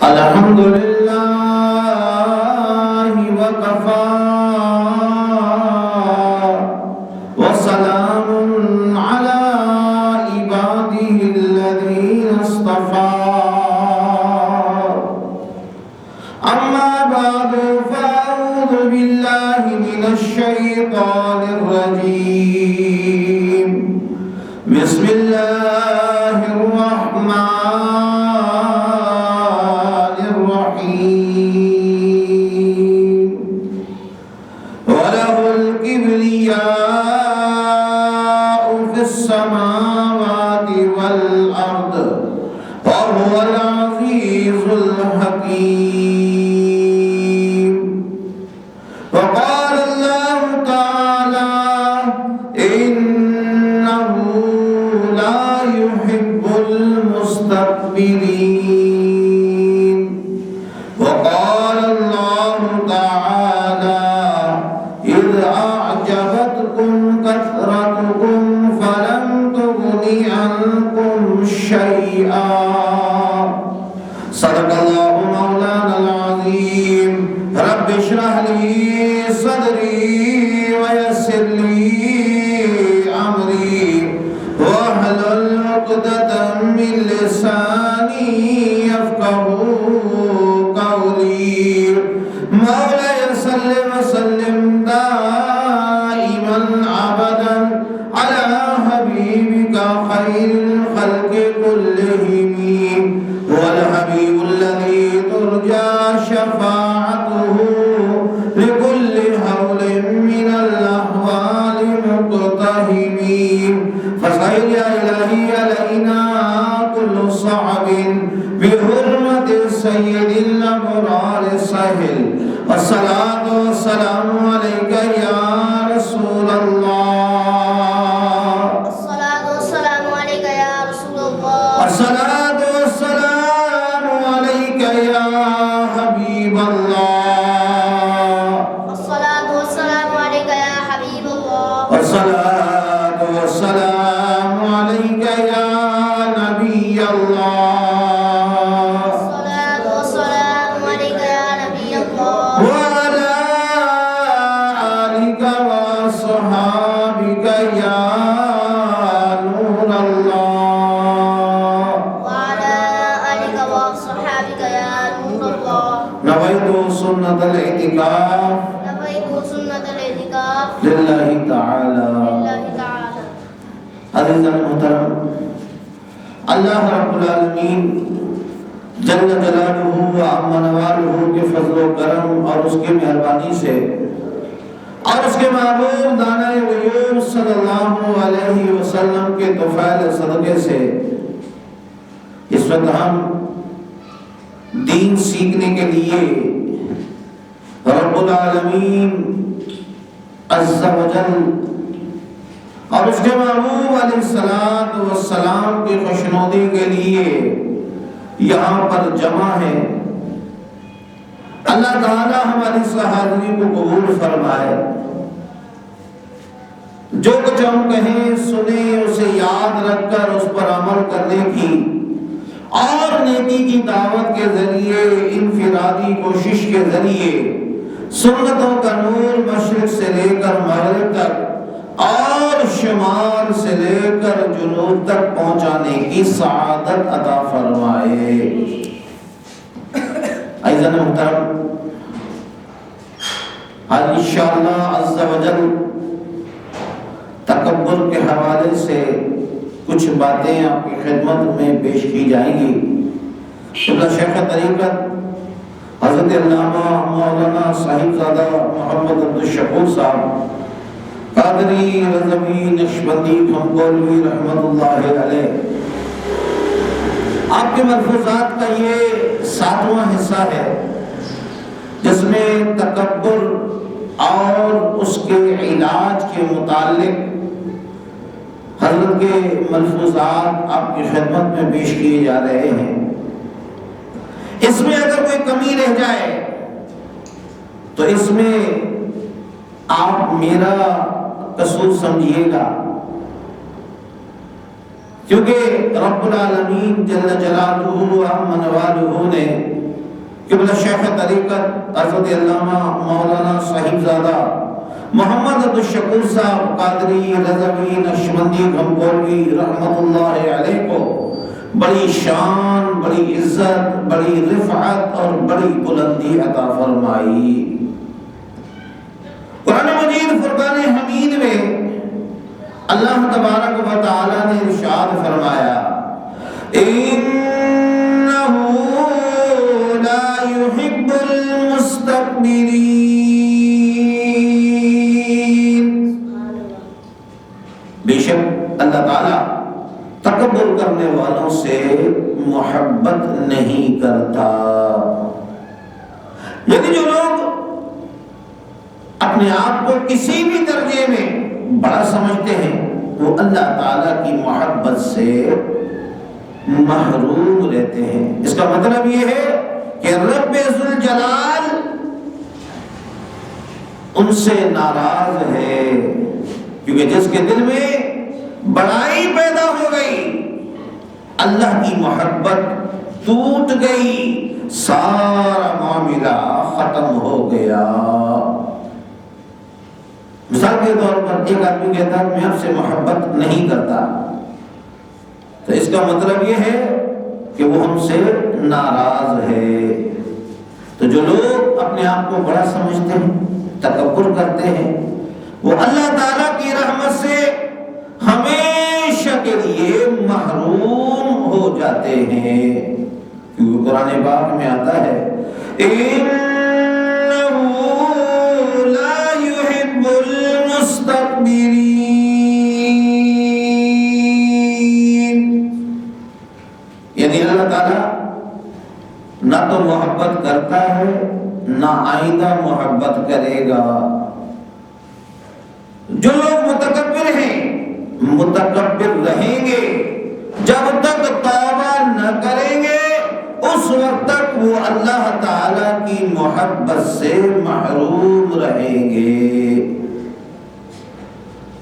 الحمد لله وكفى وسلام على عباده الذين اصطفى أما بعد فأعوذ بالله من الشيطان الرجيم بسم الله الرحمن الرحيم وله الكبرياء في السماوات والأرض وهو العزيز الحكيم وقال الله تعالى إنه لا يحب المستكبرين وقال الله تعالى إذ أعجبتكم كثرتكم فلم تغن عنكم شيئا صدق الله مولانا العظيم رب اشرح لي صدري ويسر لي أمري واحلل عقدة من لساني يفقهوا قولي مولاي صل وسلم دائما أبدا على حبيبك خير الخلق كلهم هو الحبيب الذي ترجى شفاعته لكل هول من الأحوال مقتحم فصل يا إلهي علينا كل صعب بحرمة السيد الأبرار السهل والصلاة والسلام عليك يا رسول الله الصلاة والسلام عليك يا رسول الله والصلاة والسلام عليك يا حبيب الله الصلاة والسلام عليك يا حبيب الله والصلاة والسلام عليك يا نبي الله الصلاة والسلام عليك يا نبي الله وعلى آلك وصحابك يا نور الله وعلى آلك وصحابك يا نور الله نويت سنة الاعتكاف نويت سنة الاعتكاف لله تعالى لله تعالى عزیزان محترم اللہ رب العالمین جل جلالہ و عم نوالہ کے فضل و کرم اور اس کی مہربانی سے اور اس کے محبوب دانہ غیوب صلی اللہ علیہ وسلم کے طفیل صدقے سے اس وقت ہم دین سیکھنے کے لیے رب العالمین عز و جل اور اس کے محبوب علیہ السلام کی خوشنودی کے لیے یہاں پر جمع ہے اللہ تعالی ہماری اس حاضری کو قبول فرمائے جو کچھ ہم کہیں سنیں اسے یاد رکھ کر اس پر عمل کرنے کی اور نیکی کی دعوت کے ذریعے انفرادی کوشش کے ذریعے سنتوں کا نور مشرق سے لے کر مغرب تک اور شمال سے لے کر جنوب تک پہنچانے کی سعادت عطا فرمائے عزیزان محترم آج انشاءاللہ عز و جل تکبر کے حوالے سے کچھ باتیں آپ کی خدمت میں پیش کی جائیں گی شیخ طریقت حضرت علامہ مولانا صاحب زادہ محمد عبدالشکور صاحب قادری رضوی نقشبندی کھمکولوی رحمت اللہ علیہ آپ کے ملفوظات کا یہ 7واں حصہ ہے جس میں تکبر اور اس کے علاج کے متعلق حضرت کے ملفوظات آپ کی خدمت میں پیش کیے جا رہے ہیں اس میں اگر کوئی کمی رہ جائے تو اس میں آپ میرا قصور سمجھیے گا کیونکہ رب العالمین جل جلالہ و عم نوالہ نے قبلہ شیخ طریقت حضرت علامہ مولانا صاحبزادہ محمد عبدالشکور صاحب قادری رضوی نقشبندی گھمکوروی رحمت اللہ علیہ کو بڑی شان، بڑی عزت، بڑی رفعت اور بڑی بلندی عطا فرمائی۔ قرآن مجید فرقان حمید میں اللہ تبارک و تعالی نے ارشاد فرمایا لا يحب المستكبرين، بے شک اللہ تعالیٰ تکبر کرنے والوں سے محبت نہیں کرتا۔ یعنی جو لوگ اپنے آپ کو کسی بھی درجے میں بڑا سمجھتے ہیں وہ اللہ تعالیٰ کی محبت سے محروم رہتے ہیں۔ اس کا مطلب یہ ہے کہ رب ذوالجلال ان سے ناراض ہے، کیونکہ جس کے دل میں بڑائی پیدا ہو گئی، اللہ کی محبت ٹوٹ گئی، سارا معاملہ ختم ہو گیا۔ مثال کے طور پر ایک آدمی کہتا ہے میں آپ سے محبت نہیں کرتا، تو اس کا مطلب یہ ہے کہ وہ ہم سے ناراض ہے۔ تو جو لوگ اپنے آپ کو بڑا سمجھتے ہیں، تکبر کرتے ہیں، وہ اللہ تعالیٰ کی رحمت سے ہمیشہ کے لیے محروم ہو جاتے ہیں، کیونکہ قرآن پاک میں آتا ہے یعنی اللہ تعالیٰ نہ تو محبت کرتا ہے نہ آئندہ محبت کرے گا۔ جو لوگ متکبر ہیں متکبر رہیں گے، جب تک توبہ نہ کریں گے اس وقت تک وہ اللہ تعالیٰ کی محبت سے محروم رہیں گے۔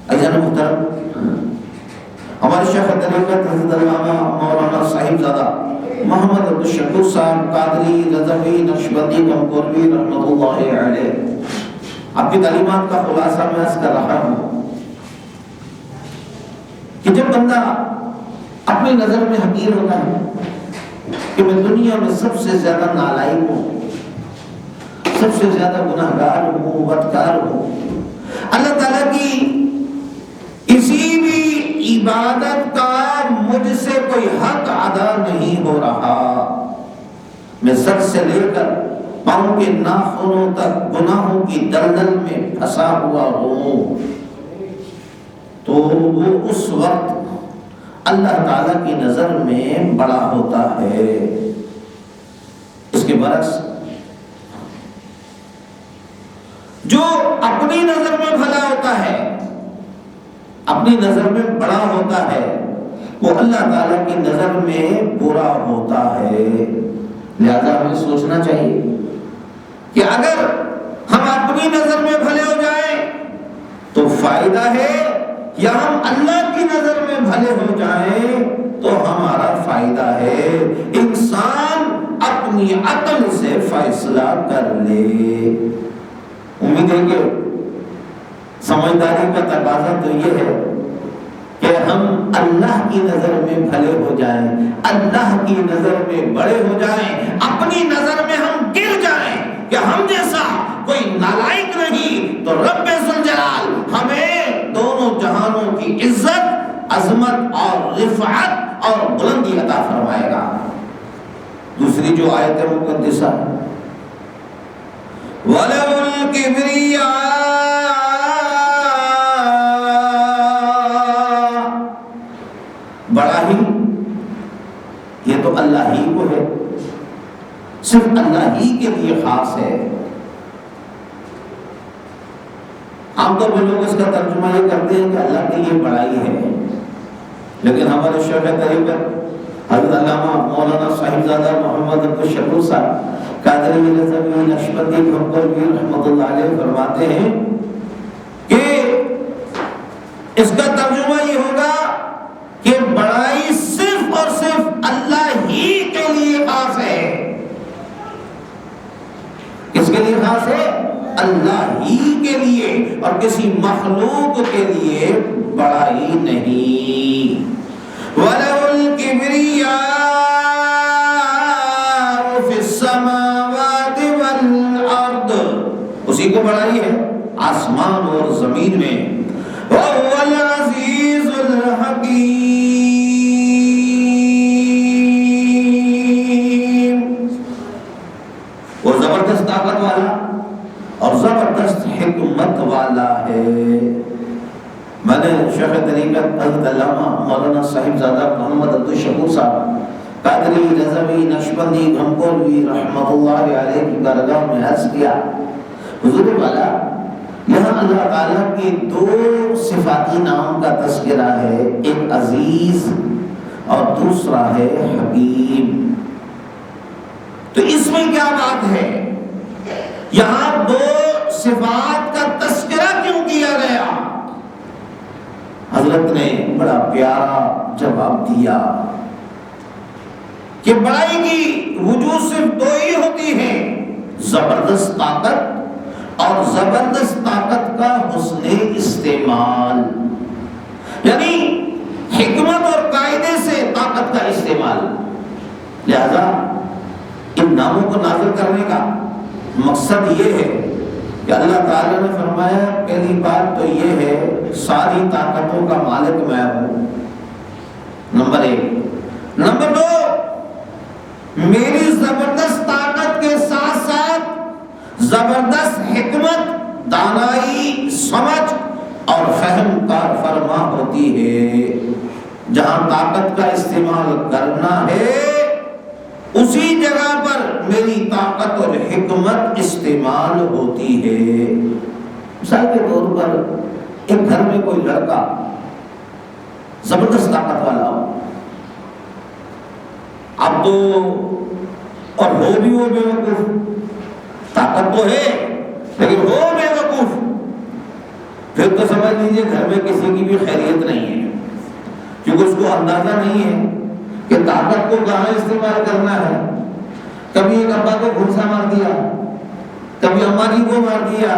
عزیزان محترم، ہمارے شیخ طریقت حضرت علامہ مولانا صاحبزادہ محمد عبدالشکور صاحب قادری رضوی نقشبندی گھمکوروی رحمت اللہ علیہ، آپ کی تعلیمات کا خلاصہ میں عرض کر رہا ہوں کہ جب بندہ اپنی نظر میں حقیر ہوتا ہے کہ میں دنیا میں سب سے زیادہ نالائق ہوں، سب سے زیادہ گناہگار ہوں، بدکار ہوں، اللہ تعالیٰ کی کسی بھی عبادت کا مجھ سے کوئی حق ادا نہیں ہو رہا، میں سر سے لے کر پاؤں کے ناخنوں تک گناہوں کی دلدل میں پھنسا ہوا ہوں، تو وہ اس وقت اللہ تعالیٰ کی نظر میں بڑا ہوتا ہے۔ اس کے برعکس جو اپنی نظر میں بھلا ہوتا ہے، اپنی نظر میں بڑا ہوتا ہے، وہ اللہ تعالیٰ کی نظر میں برا ہوتا ہے۔ لہذا ہمیں سوچنا چاہیے کہ اگر ہم اپنی نظر میں بھلے ہو جائیں تو فائدہ ہے، یا ہم اللہ کی نظر میں بھلے ہو جائیں تو ہمارا فائدہ ہے۔ انسان اپنی عقل سے فیصلہ کر لے۔ امید ہے کہ سمجھداری کا تقاضا تو یہ ہے کہ ہم اللہ کی نظر میں بھلے ہو جائیں، اللہ کی نظر میں بڑے ہو جائیں، اپنی نظر میں ہم گر جائیں کہ ہم جیسا کوئی نالائق نہیں، تو رب ذوالجلال ہمیں دونوں جہانوں کی عزت، عظمت اور رفعت اور بلندی عطا فرمائے گا۔ دوسری جو آیت مقدسہ وَلَهُ الْكِبْرِيَاءُ، بڑا ہی یہ تو اللہ ہی کو ہے، صرف اللہ ہی کے لیے خاص ہے۔ عام طور پہ لوگ اس کا ترجمہ یہ کرتے ہیں کہ اللہ کے لیے بڑائی ہے، لیکن ہمارے شیخ طریقت حضرت علامہ مولانا صاحبزادہ محمد عبدالشکور صاحب قادری رضوی نقشبندی گھمکوروی رحمت اللہ علیہ فرماتے ہیں کہ اس کا ترجمہ یہ ہوگا کہ بڑائی صرف اور صرف اللہ ہی کے لیے خاص ہے۔ اللہ ہی کے لیے اور کسی مخلوق کے لیے بڑائی نہیں۔ وَلَهُ الْكِبْرِيَاءُ فِي السَّمَاوَاتِ وَالْأَرْضِ، اسی کو بڑائی ہے آسمان اور زمین میں۔ وَهُوَ الْعَزِيزُ الْحَكِيمُ، وہ زبردست طاقت والا اور زبردست حکمت والا ہے۔ میں نے شیخ طریقت حضرت علامہ مولانا صاحبزادہ محمد عبدالشکور صاحب قادری رضوی نقشبندی گھمکولوی رحمۃ اللہ علیہ کی بارگاہ میں عرض کیا، حضور والا یہاں اللہ تعالیٰ کی دو صفاتی نام کا تذکرہ ہے، ایک عزیز اور دوسرا ہے حکیم، تو اس میں کیا بات ہے؟ یہاں دو صفات کا تذکرہ کیوں کیا گیا؟ حضرت نے بڑا پیارا جواب دیا کہ بڑائی کی وجوہ صرف دو ہی ہوتی ہے، زبردست طاقت اور زبردست طاقت کا حسن استعمال، یعنی حکمت اور قاعدے سے طاقت کا استعمال۔ لہذا ان ناموں کو نازل کرنے کا مقصد یہ ہے کہ اللہ تعالیٰ نے فرمایا پہلی بات تو یہ ہے ساری طاقتوں کا مالک میں ہوں، نمبر ایک۔ نمبر دو، میری زبردست طاقت کے ساتھ ساتھ زبردست حکمت، دانائی، سمجھ اور فہم کار فرما ہوتی ہے۔ جہاں طاقت کا استعمال کرنا ہے اسی جگہ پر میری طاقت اور حکمت استعمال ہوتی ہے۔ مثال کے طور پر ایک گھر میں کوئی لڑکا زبردست طاقت والا ہو، اب تو اور ہو بھی وہ بے وقوف، طاقت تو ہے لیکن ہو بے وقوف، پھر تو سمجھ لیجیے گھر میں کسی کی بھی خیریت نہیں ہے، کیونکہ اس کو اندازہ نہیں ہے کہ طاقت کو کہاں استعمال کرنا ہے۔ کبھی ایک ابا کو گھنسا مار دیا، کبھی اماں جی کو مار دیا،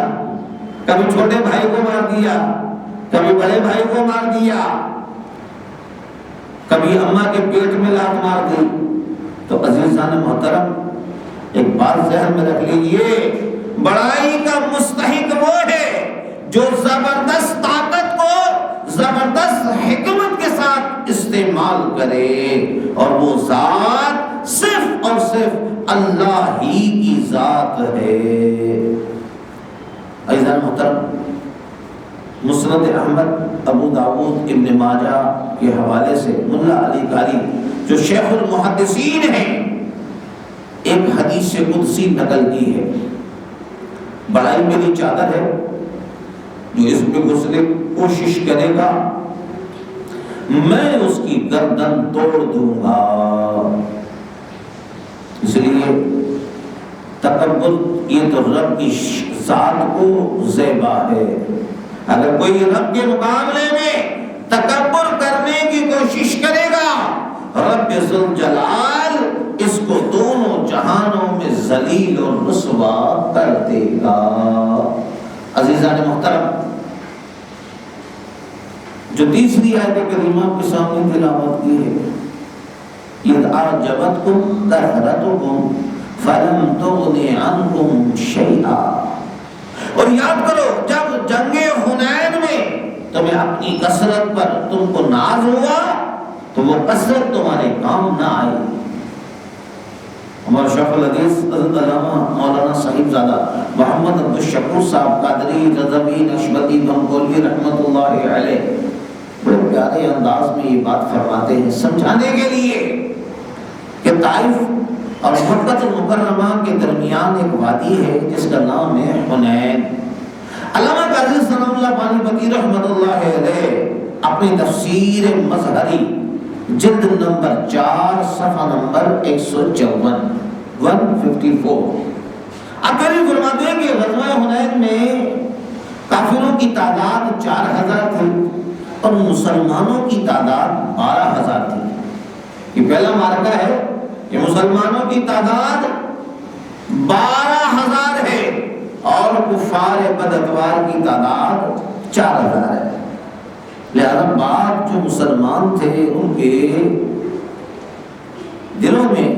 کبھی چھوٹے بھائی کو مار دیا، کبھی بڑے بھائی کو مار دیا، کبھی اماں کے پیٹ میں لات مار دی۔ تو عزیزان محترم ایک بات ذہن میں رکھ لیجئے، بڑائی کا مستحق وہ ہے جو زبردست طاقت کو زبردست حکمت کے ساتھ استعمال کرے، اور وہ ذات صرف اور صرف اللہ ہی کی ذات ہے۔ عزیزان محترم، مسند احمد، ابو داؤد، ابن ماجہ کے حوالے سے ملا علی قاری جو شیخ المحدثین ہیں ایک حدیث قدسی نقل کی ہے، بڑائی میری چادر ہے، جو اس میں گھسنے کی کوشش کرے گا میں اس کی گردن توڑ دوں گا۔ اس لیے تکبر یہ تو رب کی ذات کو زیبا ہے، اگر کوئی رب کے مقابلے میں تکبر کرنے کی کوشش کرے گا رب ذوالجلال اس کو دونوں جہانوں میں ذلیل اور رسوا کر دے گا۔ عزیزان محترم، جو تیسری آیت کریمہ کے سامنے تلاوت کی ہے، اذ اعجبتکم کثرتکم فلم تغن عنکم شیئا، اور یاد کرو جب جنگ حنین میں تمہیں اپنی کثرت پر تم کو ناز ہوا تو وہ کثرت تمہارے کام نہ آئی۔ ہمارے شیخ الحدیث حضرت علامہ مولانا صاحبزادہ محمد عبدالشکور صاحب قادری رضوی نقشبندی گھمکولوی رحمۃ اللہ علیہ بڑے پیارے انداز میں یہ بات فرماتے ہیں سمجھانے کے لیے کہ طائف اور مکہ المکرمہ کے درمیان ایک وادی ہے جس کا نام ہے حنین۔ علامہ قاضی ثناء اللہ پانی پتی رحمۃ اللہ علیہ اپنی تفسیر مظہری جلد نمبر 4 صفحہ نمبر 154 اب فرماتے ہیں کہ غزوہ حنین میں کافروں کی تعداد 4000 تھی اور مسلمانوں کی تعداد 12000 تھی۔ یہ پہلا معرکہ ہے کہ مسلمانوں کی تعداد 12000 ہے اور کفار بداتوار کی تعداد 4000 ہے۔ لہذا بعض جو مسلمان تھے ان کے دلوں میں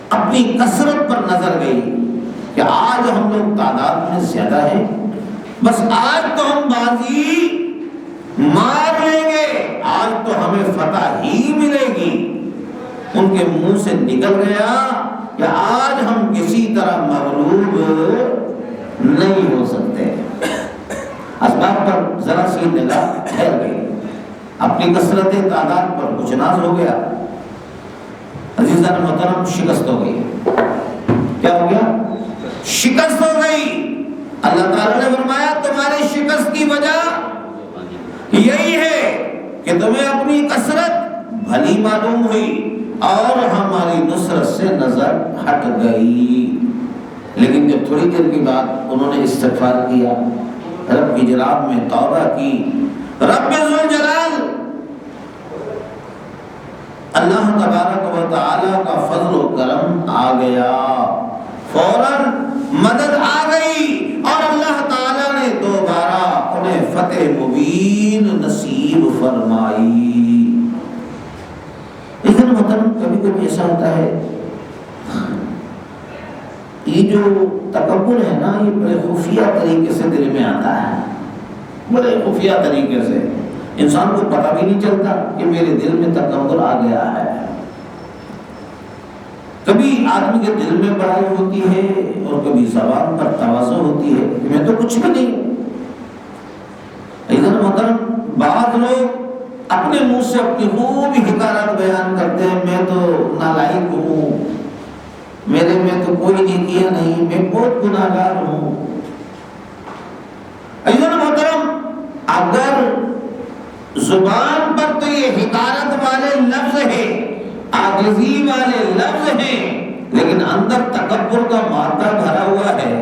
اپنی کثرت پر نظر گئی کہ آج ہم لوگ تعداد میں زیادہ ہیں، بس آج تو ہم بازی مار لیں گے، آج تو ہمیں فتح ہی ملے گی۔ ان کے منہ سے نکل گیا کہ آج ہم کسی طرح مغلوب نہیں ہو سکتے۔ اسباب پر ذرا سی نگاہ ٹھہر گئی، اپنی کثرت تعداد پر کچھ ناز ہو گیا۔ عزیزان محترم، شکست ہو گئی۔ کیا ہو گیا؟ شکست ہو گئی۔ اللہ تعالیٰ نے فرمایا تمہاری شکست کی وجہ یہی ہے کہ تمہیں اپنی کثرت بھلی معلوم ہوئی اور ہماری نصرت سے نظر ہٹ گئی۔ لیکن جب تھوڑی دیر کے بعد انہوں نے استغفار کیا، رب کی جناب میں توبہ کی، رب ذوالجلال اللہ تبارک و تعالی کا فضل و کرم آ گیا، فوراً مدد آ گئی اور اللہ تعالیٰ نے دوبارہ انہیں فتح مبین نصیب فرمائی۔ لیکن محترم، کبھی کبھی ایسا ہوتا ہے، یہ جو تکبر ہے نا، یہ بڑے خفیہ طریقے سے دل میں آتا ہے، بڑے خفیہ طریقے سے۔ انسان کو پتہ بھی نہیں چلتا کہ میرے دل میں تکبر آ گیا ہے۔ کبھی آدمی کے دل میں بڑائی ہوتی ہے اور کبھی زبان پر تواضع ہوتی ہے کہ میں تو کچھ بھی نہیں۔ ادھر محترم، بعض لوگ اپنے منہ سے اپنی خوب حکایت بیان کرتے ہیں، میں تو نالائق ہوں، میرے میں تو کوئی نیکیاں نہیں، میں بہت گناہگار ہوں۔ ادھر محترم، اگر زبان پر تو یہ حکایت والے لفظ ہیں، عاجزی والے لفظ ہیں، لیکن اندر تکبر کا مادہ بھرا ہوا ہے۔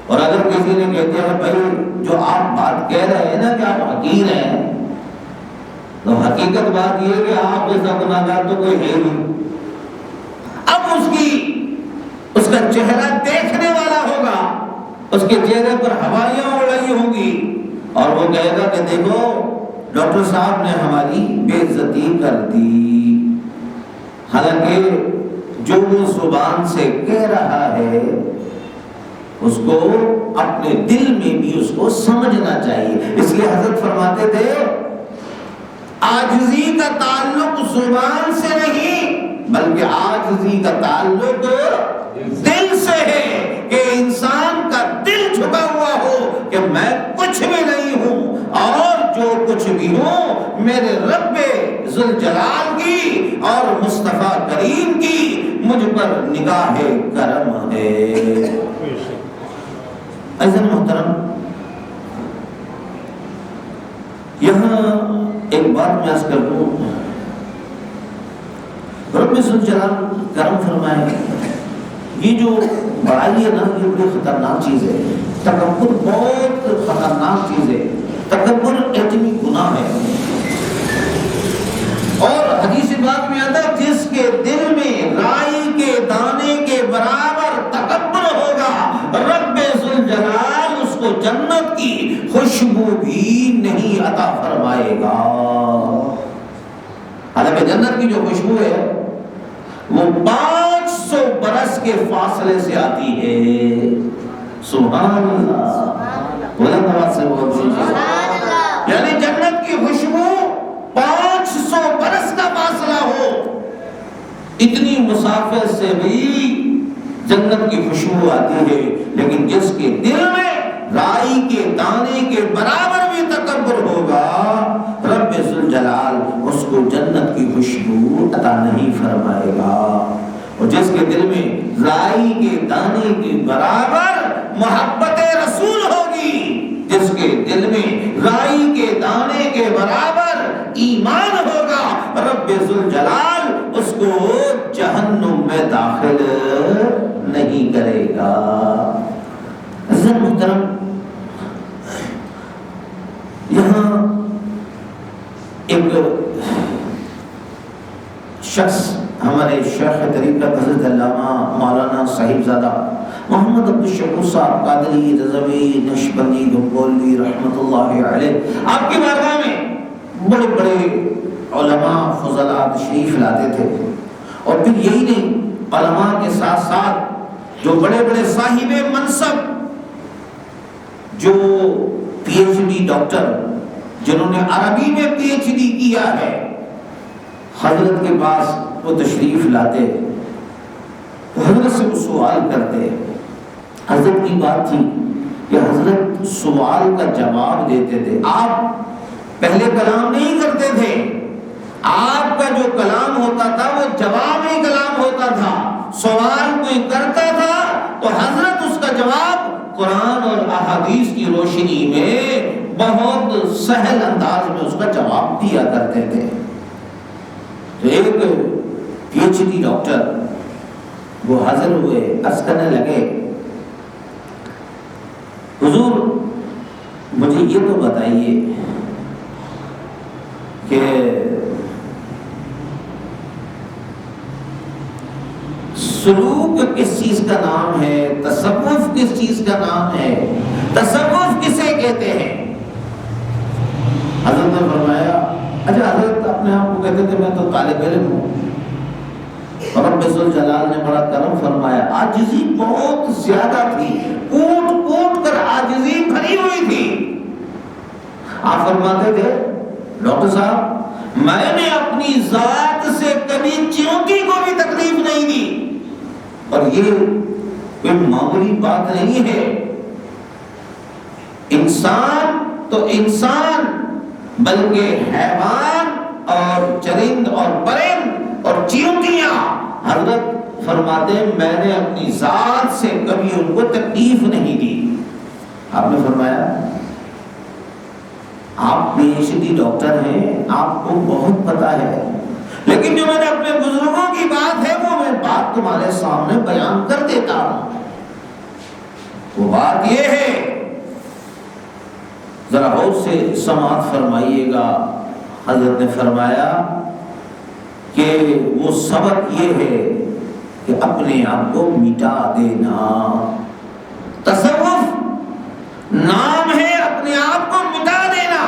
اور اگر کسی نے کہہ دیا بھائی جو آپ بات کہہ رہے ہیں نا کہ آپ حقیر ہیں، تو حقیقت بات یہ ہے کہ آپ جیسا گناہگار تو کوئی ہے نہیں۔ اب اس کا چہرہ دیکھنے والا ہوگا، اس کے چہرے پر ہوائیاں اڑائی ہوں گی اور وہ کہے گا کہ دیکھو ڈاکٹر صاحب نے ہماری بے عزتی کر دی۔ حالانکہ جو وہ زبان سے کہہ رہا ہے اس کو اپنے دل میں بھی اس کو سمجھنا چاہیے۔ اس لیے حضرت فرماتے تھے عاجزی کا تعلق زبان سے نہیں بلکہ عاجزی کا تعلق دل سے ہے، کہ انسان کا دل جھکا ہوا ہو کہ میں کچھ بھی نہیں ہوں اور جو کچھ بھی ہوں میرے رب ذوالجلال کی اور مصطفیٰ کریم کی مجھ پر نگاہ کرم ہے۔ عزیز محترم، یہاں ایک بات میں عرض کر دوں، رب ذوالجلال کرم فرمائے، یہ جو بڑائی ہے نا یہ بڑی خطرناک چیز ہے۔ تکبر بہت خطرناک چیز ہے، تکبر ایٹمی گناہ ہے۔ اور حدیث پاک میں آتا ہے جس کے دل میں رائی کے دانے کے برابر تکبر ہوگا رب ذوالجلال اس کو جنت کی خوشبو بھی نہیں عطا فرمائے گا۔ حالانکہ جنت کی جو خوشبو ہے وہ 500 برس کے فاصلے سے آتی ہے۔ سبحان اللہ، بلند آواز سے بول دیجیے۔ یعنی جنت کی خوشبو 500 برس کا فاصلہ ہو، اتنی مسافت سے بھی جنت کی خوشبو آتی ہے، لیکن جس کے دل میں رائی کے دانے کے برابر بھی تکبر ہوگا رب ذوالجلال اس کو جنت کی خوشبو عطا نہیں فرمائے گا۔ اور جس کے دل میں رائی کے دانے کے برابر محبت رسول ہوگی، جس کے دل میں رائی کے دانے کے برابر ایمان ہوگا رب ذوالجلال اس کو جہنم میں داخل نہیں کرے گا۔ عزیز محترم، یہاں ایک شخص ہمارے شیخ طریقت حضرت علامہ مولانا صاحبزادہ محمد عبد الشکور صاحب قادری رضوی نشبندی گنگولی رحمۃ اللہ علیہ آپ کی بارگاہ میں بڑے بڑے علماء فضلاء تشریف لاتے تھے، اور پھر یہی نہیں، علماء کے ساتھ ساتھ جو بڑے بڑے صاحب منصب، جو پی ایچ ڈی ڈاکٹر، جنہوں نے عربی میں پی ایچ ڈی کیا ہے، حضرت کے پاس وہ تشریف لاتے تو حضرت سے وہ سوال کرتے۔ حضرت کی بات تھی کہ حضرت سوال کا جواب دیتے تھے، آپ پہلے کلام نہیں کرتے تھے، آپ کا جو کلام ہوتا تھا وہ جوابی کلام ہوتا تھا، سوال کوئی کرتا تھا تو حضرت اس کا جواب قرآن اور احادیث کی روشنی میں بہت سہل انداز میں اس کا جواب دیا کرتے تھے۔ تو ایک پی ایچ ڈی ڈاکٹر وہ حاضر ہوئے، عرض کرنے لگے، حضور مجھے یہ تو بتائیے کہ سلوک کس چیز کا نام ہے، تصوف کس چیز کا نام ہے، تصوف کسے کہتے ہیں؟ حضرت نے فرمایا، اچھا حضرت اپنے آپ کو کہتے تھے میں تو طالب علم ہوں، رب ذوالجلال نے بڑا کرم فرمایا، عاجزی بہت زیادہ تھی، کوٹ کوٹ کر عاجزی بھری ہوئی تھی۔ آپ فرماتے تھے ڈاکٹر صاحب میں نے اپنی ذات سے کبھی چیونٹی کو بھی تکلیف نہیں دی، اور یہ کوئی معمولی بات نہیں ہے، انسان تو انسان بلکہ حیوان اور چرند اور پرند اور چیونٹیاں، حضرت فرماتے ہیں میں نے اپنی ذات سے کبھی ان کو تکلیف نہیں دی۔ آپ نے فرمایا آپ پی ایچ ڈی ڈاکٹر ہیں، آپ کو بہت پتا ہے، لیکن جو میں نے اپنے بزرگوں کی بات ہے وہ میں بات تمہارے سامنے بیان کر دیتا ہوں۔ وہ بات یہ ہے، ذرا غور سے سماعت فرمائیے گا۔ حضرت نے فرمایا کہ وہ سبق یہ ہے کہ اپنے آپ کو مٹا دینا۔ تصوف نام ہے اپنے آپ کو مٹا دینا،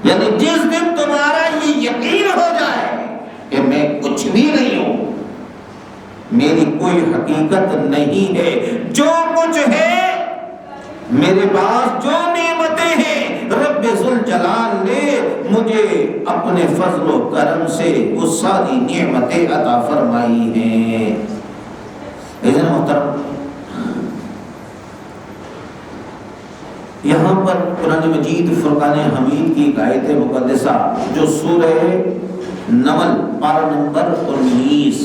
یعنی جس دن تمہارا یہ یقین ہو جائے کہ میں کچھ بھی نہیں ہوں، میری کوئی حقیقت نہیں ہے، جو کچھ ہے میرے پاس، جو نعمتیں ہیں رب ذوالجلال نے مجھے اپنے فضل و کرم سے وہ ساری نعمتیں عطا فرمائی ہیں۔ عزیز محترم، یہاں پر قرآن مجید فرقان حمید کی ایک آیت مقدسہ جو سورہ نمل پارہ نمبر 19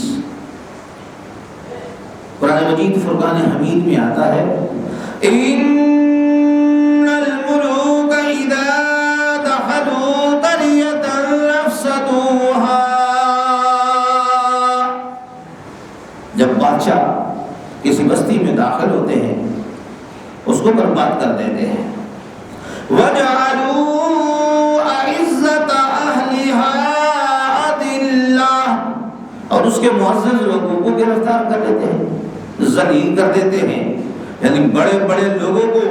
قرآن مجید فرقان حمید میں آتا ہے، ان الملوک اذا دخلوا قریۃ افسدوها، جب بادشاہ کسی بستی میں داخل ہوتے ہیں اس کو برباد کر دیتے ہیں، وَجَعَلُوا أَعِزَّةَ أَهْلِهَا أَذِلَّةً، اور اس کے معزز لوگوں کو گرفتار کر لیتے ہیں، ذلیل کر دیتے ہیں، یعنی بڑے بڑے لوگوں کو،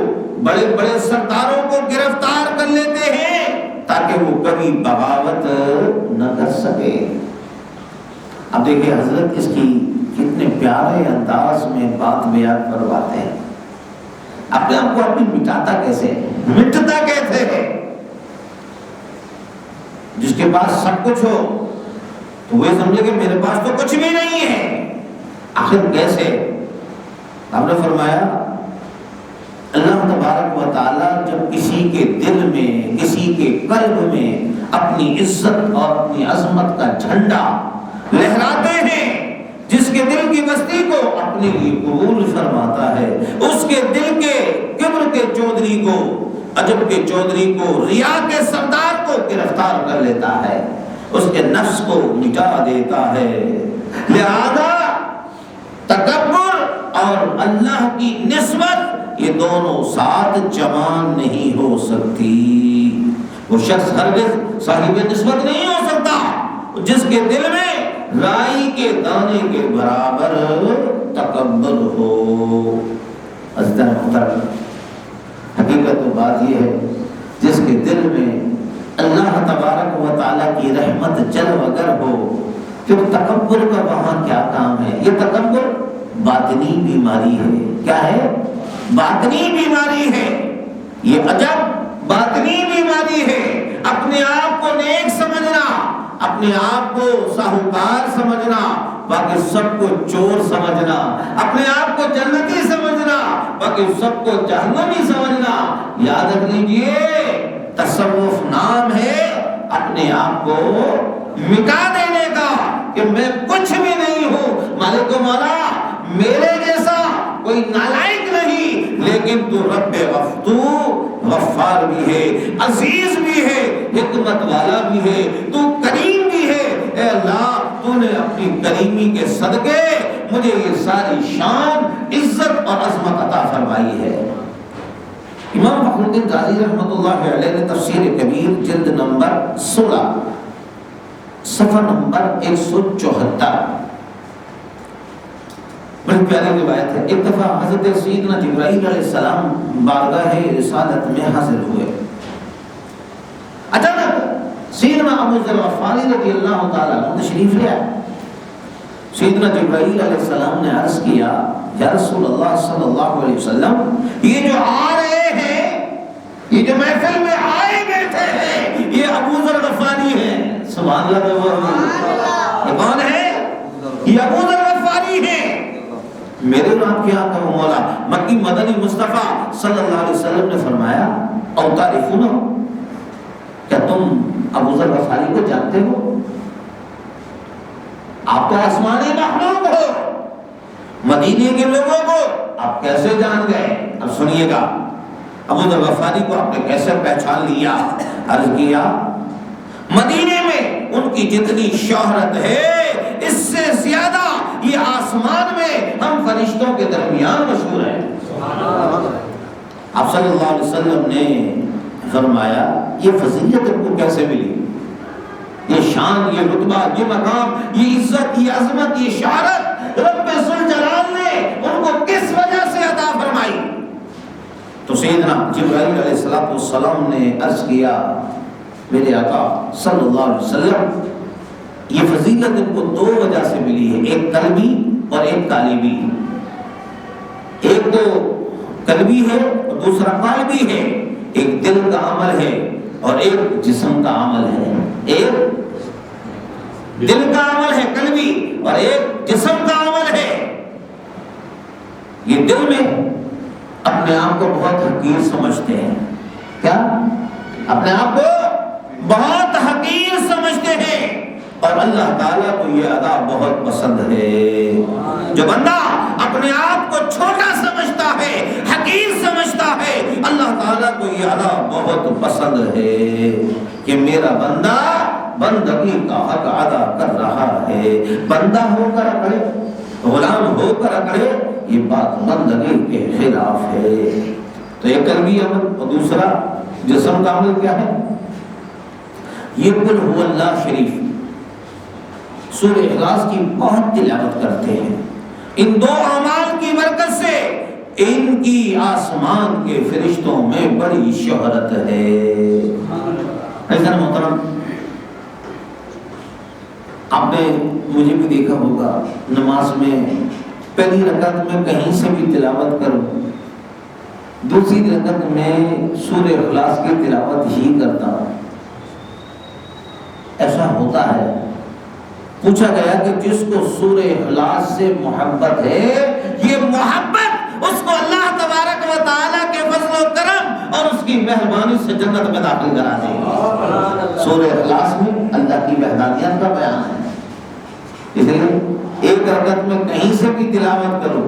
بڑے بڑے سرداروں کو گرفتار کر لیتے ہیں تاکہ وہ کبھی بغاوت نہ کر سکے۔ اب دیکھیں حضرت اس کی کتنے پیارے انداز میں بات بیان کرواتے ہیں۔ اپنے آپ کو اپنی مٹاتا کیسے، مٹتا کیسے ہے؟ جس کے پاس سب کچھ ہو تو وہ سمجھے کہ میرے پاس تو کچھ بھی نہیں ہے، آخر کیسے؟ آپ نے فرمایا اللہ تبارک و تعالی جب کسی کے دل میں، کسی کے قلب میں اپنی عزت اور اپنی عظمت کا جھنڈا لہراتے ہیں، جس کے دل کی بستی کو اپنے لیے قبول فرماتا ہے، اس کے دل کے کبر کے چودھری کو، عجب کے چودھری کو، ریا کے سردار کو گرفتار کر لیتا ہے، اس کے نفس کو مٹا دیتا ہے۔ لہذا تکبر اور اللہ کی نسبت یہ دونوں ساتھ جمع نہیں ہو سکتی۔ وہ شخص ہرگز صاحب نسبت نہیں ہو سکتا جس کے دل میں رائی کے دانے کے برابر تکبر ہو۔ عزیز محترم، حقیقت تو بات یہ ہے جس کے دل میں اللہ تبارک و تعالیٰ کی رحمت جلوہ گر ہو، پھر تکبر کا وہاں کیا کام ہے؟ یہ تکبر باطنی بیماری ہے۔ کیا ہے؟ باطنی بیماری ہے۔ یہ عجب باطنی بیماری ہے۔ اپنے آپ کو نیک سمجھنا، اپنے آپ کو ساہوکار سمجھنا، باقی سب کو چور سمجھنا، اپنے آپ کو جنتی سمجھنا، باقی سب کو جہنمی سمجھنا۔ یاد رکھ لیجئے، تصوف نام ہے اپنے آپ کو مٹا دینے کا کہ میں کچھ بھی نہیں ہوں، مالک و مولا میرے جیسا کوئی نالائق نہیں، لیکن تو رب غفار بھی ہے، عزیز بھی ہے، حکمت والا بھی ہے، تو کریم بھی ہے۔ اے اللہ، تو نے اپنی کریمی کے صدقے مجھے یہ ساری شان، عزت اور عظمت عطا فرمائی ہے۔ امام فخر الدین رازی رحمۃ اللہ علیہ نے تفسیر کبیر جلد نمبر 16 صفحہ نمبر 174 بڑی پیاری روایت ہے۔ ایک دفعہ حضرت سیدنا جبرائیل علیہ السلام بارگاہ رسالت میں حاضر ہوئے۔ اچانک سیدنا ابو ذر غفاری رضی اللہ تعالیٰ عنہ تشریف لے آئے۔ سیدنا جبرائیل علیہ السلام نے عرض کیا، یا رسول اللہ صلی اللہ علیہ وسلم، یہ جو آ رہے ہیں، یہ جو محفل میں آئے بیٹھے ہیں، یہ ابو ذر غفاری ہیں۔ سبحان اللہ۔ یہ کون ہے؟ یہ ابو ذر غفاری ہیں۔ میرے اور آپ کیا کہوں مولا؟ مکی مدنی مصطفیٰ صلی اللہ علیہ وسلم نے فرمایا، او تعرفون، کیا تم ابو ذر غفاری کو جانتے ہو؟ آپ تو آسمانی مخلوق ہو، مدینے کے لوگوں کو آپ کیسے جان گئے؟ اب سنیے گا، ابو ذر غفاری کو آپ نے کیسے پہچان لیا؟ عرض کیا، مدینے میں ان کی جتنی شہرت ہے، اس سے زیادہ یہ آسمان میں ہم فرشتوں کے درمیان مشہور ہیں۔ آپ صلی اللہ علیہ وسلم نے فرمایا، یہ فضیلت ان کو کیسے ملی؟ یہ شان، یہ رتبہ، یہ مقام، یہ عزت، یہ عظمت، یہ شہرت رب ذوالجلال نے ان کو کس وجہ سے عطا فرمائی؟ تو سیدنا جبرائیل علیہ السلام نے عرض کیا، میرے آقا صلی اللہ علیہ وسلم، یہ فضیلت ان کو دو وجہ سے ملی ہے، ایک قلبی اور ایک قالبی۔ ایک تو قلبی ہے اور دوسرا قالبی ہے، ایک دل کا عمل ہے اور ایک جسم کا عمل ہے۔ ایک دل کا عمل ہے قلبی اور ایک جسم کا عمل ہے۔ یہ دل میں اپنے آپ کو بہت حقیر سمجھتے ہیں۔ کیا؟ اپنے آپ کو بہت حقیر سمجھتے ہیں، اور اللہ تعالیٰ کو یہ ادا بہت پسند ہے۔ جو بندہ اپنے آپ کو چھوٹا سمجھتا ہے، حقیر سمجھتا ہے، اللہ تعالیٰ کو یہ ادا بہت پسند ہے کہ میرا بندہ بندگی کا حق ادا کر رہا ہے۔ بندہ ہو کر اکڑے، غلام ہو کر اکڑے، یہ بات بندگی کے خلاف ہے۔ تو ایک قلبی عمل اور دوسرا جسم کا عمل کیا ہے؟ یہ قل هو اللہ شریف سورہ اخلاص کی بہت تلاوت کرتے ہیں۔ ان دو اعمال کی برکت سے ان کی آسمان کے فرشتوں میں بڑی شہرت ہے۔ ایسا محترم، آپ نے مجھے بھی دیکھا ہوگا نماز میں پہلی رکعت میں کہیں سے بھی تلاوت کروں، دوسری رکعت میں سورہ اخلاص کی تلاوت ہی کرتا ہوں۔ ایسا ہوتا ہے۔ پوچھا گیا کہ جس کو سورہ اخلاص سے محبت ہے، یہ محبت اس کو اللہ تبارک و تعالیٰ کے فضل و کرم اور اس کی مہربانی سے جنت میں داخل کرا دے گی۔ سورہ اخلاص میں اللہ کی وحدانیت کا بیان ہے، اس لیے ایک رکعت میں کہیں سے بھی تلاوت کرو،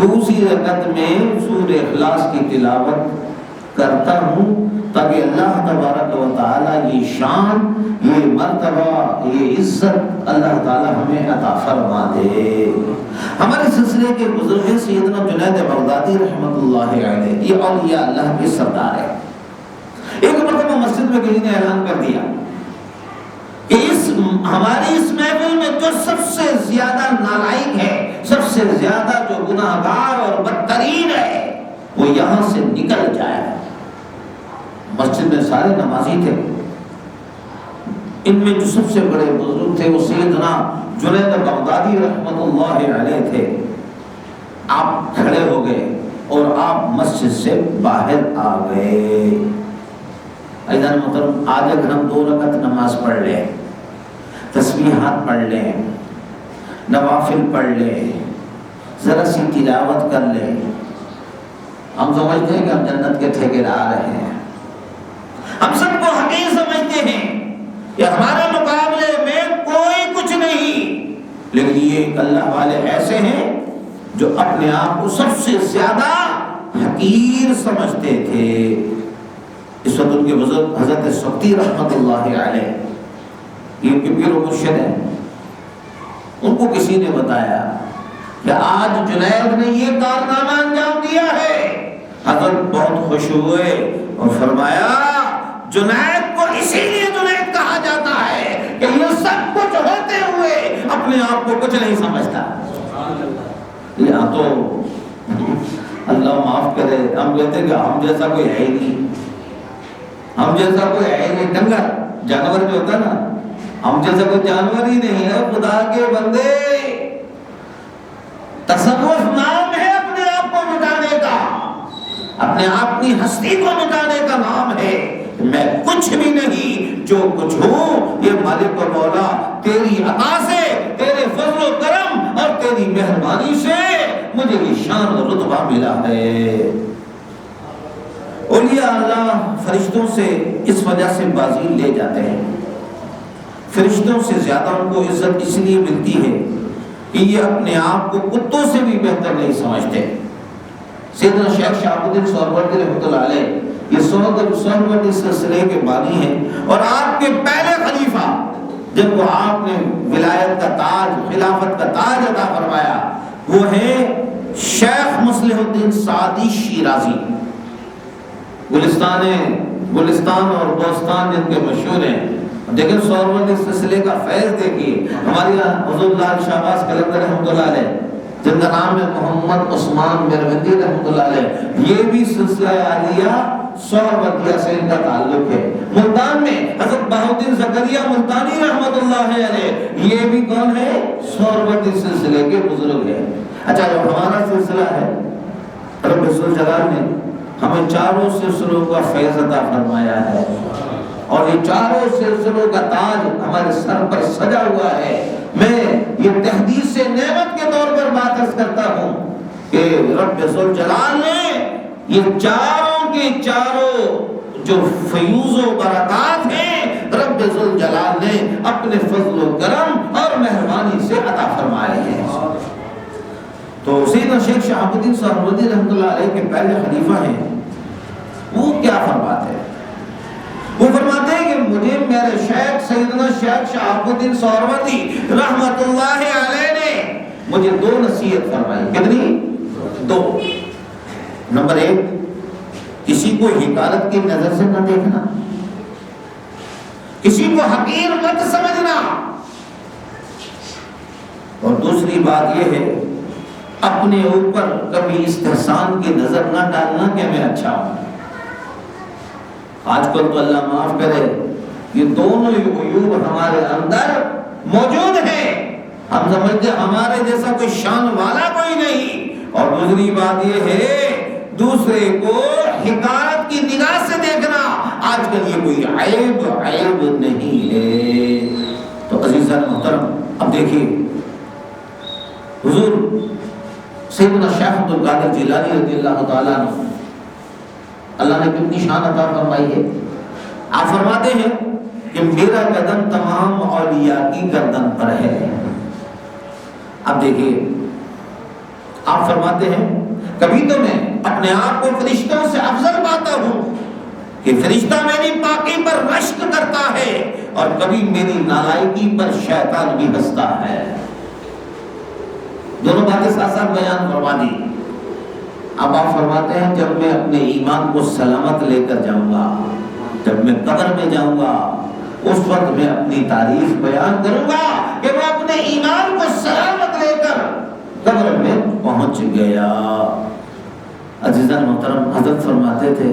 دوسری رکعت میں سورہ اخلاص کی تلاوت کرتا ہوں تاکہ اللہ تبارک و تعالیٰ یہ شان، یہ مرتبہ، یہ عزت اللہ تعالیٰ ہمیں عطا فرما دے۔ ہمارے سلسلے کے بزرگ سیدنا جنید بغدادی رحمۃ اللہ علیہ، یہ اولیاء اللہ کے سردار ہے۔ ایک مرتبہ مسجد میں کسی نے اعلان کر دیا کہ اس ہماری اس محفل میں جو سب سے زیادہ نالائق ہے، سب سے زیادہ جو گناہگار اور بدترین ہے، وہ یہاں سے نکل جائے۔ مسجد میں سارے نمازی تھے، ان میں جو سب سے بڑے بزرگ تھے وہ سیدنا جنید بغدادی رحمت اللہ علیہ تھے۔ آپ کھڑے ہو گئے اور آپ مسجد سے باہر آ گئے۔ عزیزان محترم، آج اگر ہم 2 رکعت نماز پڑھ لیں، تسبیحات پڑھ لیں، نوافل پڑھ لیں، ذرا سی تلاوت کر لیں، ہم سمجھتے ہیں کہ ہم جنت کے ٹھیکیدار ہیں۔ ہم سب کو حقیر سمجھتے ہیں کہ ہمارے مقابلے میں کوئی کچھ نہیں، لیکن یہ اللہ والے ایسے ہیں جو اپنے آپ کو سب سے زیادہ حقیر سمجھتے تھے۔ اس وقت ان کے بزرگ حضرت سبتی رحمت اللہ علیہ، یہ ان کے پیر و مرشد ہیں، ان کو کسی نے بتایا کہ آج جنید نے یہ کارنامہ انجام دیا ہے۔ حضرت بہت خوش ہوئے اور فرمایا جنید کو اسی لیے جنید کہا جاتا ہے کہ یہ سب کچھ ہوتے ہوئے اپنے آپ کو کچھ نہیں سمجھتا۔ یہاں تو اللہ معاف کرے، ہم کہتے ہیں کہ ہم جیسا کوئی ہے ہی نہیں، ہم جیسا کوئی ہے ہی نہیں۔ ڈنگر جانور جو ہوتا ہے نا، ہم جیسا کوئی جانور ہی نہیں ہے۔ خدا کے بندے، تصوف نام ہے اپنے آپ کو مٹانے کا، اپنے آپ کی ہستی کو مٹانے کا نام ہے۔ میں کچھ بھی نہیں، جو کچھ ہوں یہ مالک و مولا تیری عطا سے، تیرے فضل و کرم اور تیری مہربانی سے مجھے یہ شان و رتبہ ملا ہے۔ اولیاء اللہ فرشتوں سے اس وجہ سے بازی لے جاتے ہیں، فرشتوں سے زیادہ ان کو عزت اس لیے ملتی ہے کہ یہ اپنے آپ کو کتوں سے بھی بہتر نہیں سمجھتے۔ سیدنا شیخ شہاب الدین سہروردی رحمۃ اللہ علیہ یہ سہروردی سلسلے کے بانی ہیں، اور آپ کے پہلے خلیفہ جن کو آپ نے ولایت کا تاج، خلافت کا تاج عطا فرمایا، وہ ہیں شیخ مصلح الدین سعدی شیرازی۔ گلستان اور دوستان جن کے مشہور ہیں۔ دیکھیں سہروردی سلسلے کا فیض دیکھیے۔ ہمارے یہاں حضور لال شہباز قلندر رحمۃ اللہ علیہ جن کا نام ہے محمد عثمان میروندی رحمۃ اللہ علیہ، یہ بھی سلسلہ عالیہ سہروردیہ سے ان کا تعلق ہے۔ ملتان میں حضرت بہاؤالدین زکریا ملتانی رحمۃ اللہ علیہ، یہ بھی کون ہے؟ سہروردی سلسلے کے بزرگ ہیں۔ اچھا، جو ہمارا سلسلہ ہے، رب ذوالجلال نے ہمیں چاروں سلسلوں کا فیض عطا فرمایا ہے، اور یہ چاروں سلسلوں کا تاج ہمارے سر پر سجا ہوا ہے۔ میں یہ تحدیث سے نعمت کے طور پر بات عرض کرتا ہوں کہ رب ذوالجلال نے یہ چاروں کے چاروں جو فیوز و برکات ہیں، رب ذوالجلال نے اپنے فضل و کرم اور مہربانی سے عطا فرمائے ہیں۔ تو سیدنا شیخ شہاب الدین سہروردی رحمۃ اللہ علیہ کے پہلے خلیفہ ہیں، وہ کیا فرماتے ہیں؟ وہ فرماتے ہیں کہ مجھے میرے شیخ سیدنا شیخ شہاب الدین سہروردی رحمت اللہ علیہ نے مجھے 2 نصیحت فرمائی۔ کتنی؟ 2۔ نمبر 1، کسی کو حقارت کی نظر سے نہ دیکھنا، کسی کو حقیر مت سمجھنا، اور دوسری بات یہ ہے اپنے اوپر کبھی استحسان کی نظر نہ ڈالنا کہ میں اچھا ہوں۔ آج کل تو اللہ معاف کرے یہ دونوں عیوب ہمارے اندر موجود ہیں۔ ہم سمجھتے ہمارے جیسا کوئی شان والا کوئی نہیں، اور دوسری بات یہ ہے دوسرے کو حقارت کی نگاہ سے دیکھنا آج کل یہ کوئی عیب نہیں ہے۔ تو عزیزان محترم، اب دیکھیے حضور سیدنا شیخ عبد القادر جیلانی رضی اللہ تعالیٰ عنہ، اللہ نے کتنی شان عطا فرمائی ہے۔ آپ فرماتے ہیں کہ میرا قدم تمام اولیاء کی گردن پر ہے۔ اب دیکھیے آپ فرماتے ہیں کبھی تو میں اپنے آپ کو فرشتوں سے افضل پاتا ہوں کہ فرشتہ میری پاکی پر رشک کرتا ہے، اور کبھی میری نالائکی پر شیطان بھی ہنستا ہے۔ دونوں باتیں ساتھ ساتھ بیان فرما دی۔ اب آپ فرماتے ہیں جب میں اپنے ایمان کو سلامت لے کر جاؤں گا، جب میں قبر میں جاؤں گا، اس وقت میں اپنی تعریف بیان کروں گا کہ میں اپنے ایمان کو سلامت لے کر قبر میں پہنچ گیا۔ عزیزان محترم، حضرت فرماتے تھے،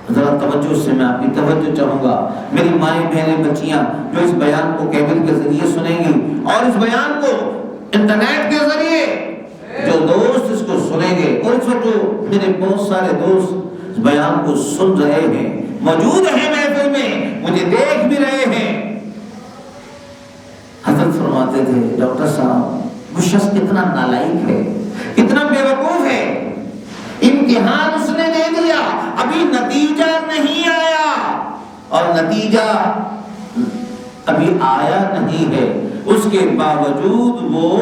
ذرا توجہ سے میں آپ کی توجہ چاہوں گا، میری مائیں بہنیں بچیاں جو اس بیان کو کیبل کے ذریعے سنیں گی اور اس بیان کو انٹرنیٹ کے ذریعے جو دوست اس کو سنیں گے، اور اس وقت جو میرے بہت سارے دوست اس بیان کو سن رہے ہیں، موجود ہیں محفل میں، مجھے دیکھ بھی رہے ہیں، حضرت فرماتے تھے ڈاکٹر صاحب وہ شخص کتنا نالائق ہے، کتنا بے وقوف ہے، امتحان اس نے دے دیا، ابھی نتیجہ نہیں آیا، اور نتیجہ ابھی آیا نہیں ہے، اس کے باوجود وہ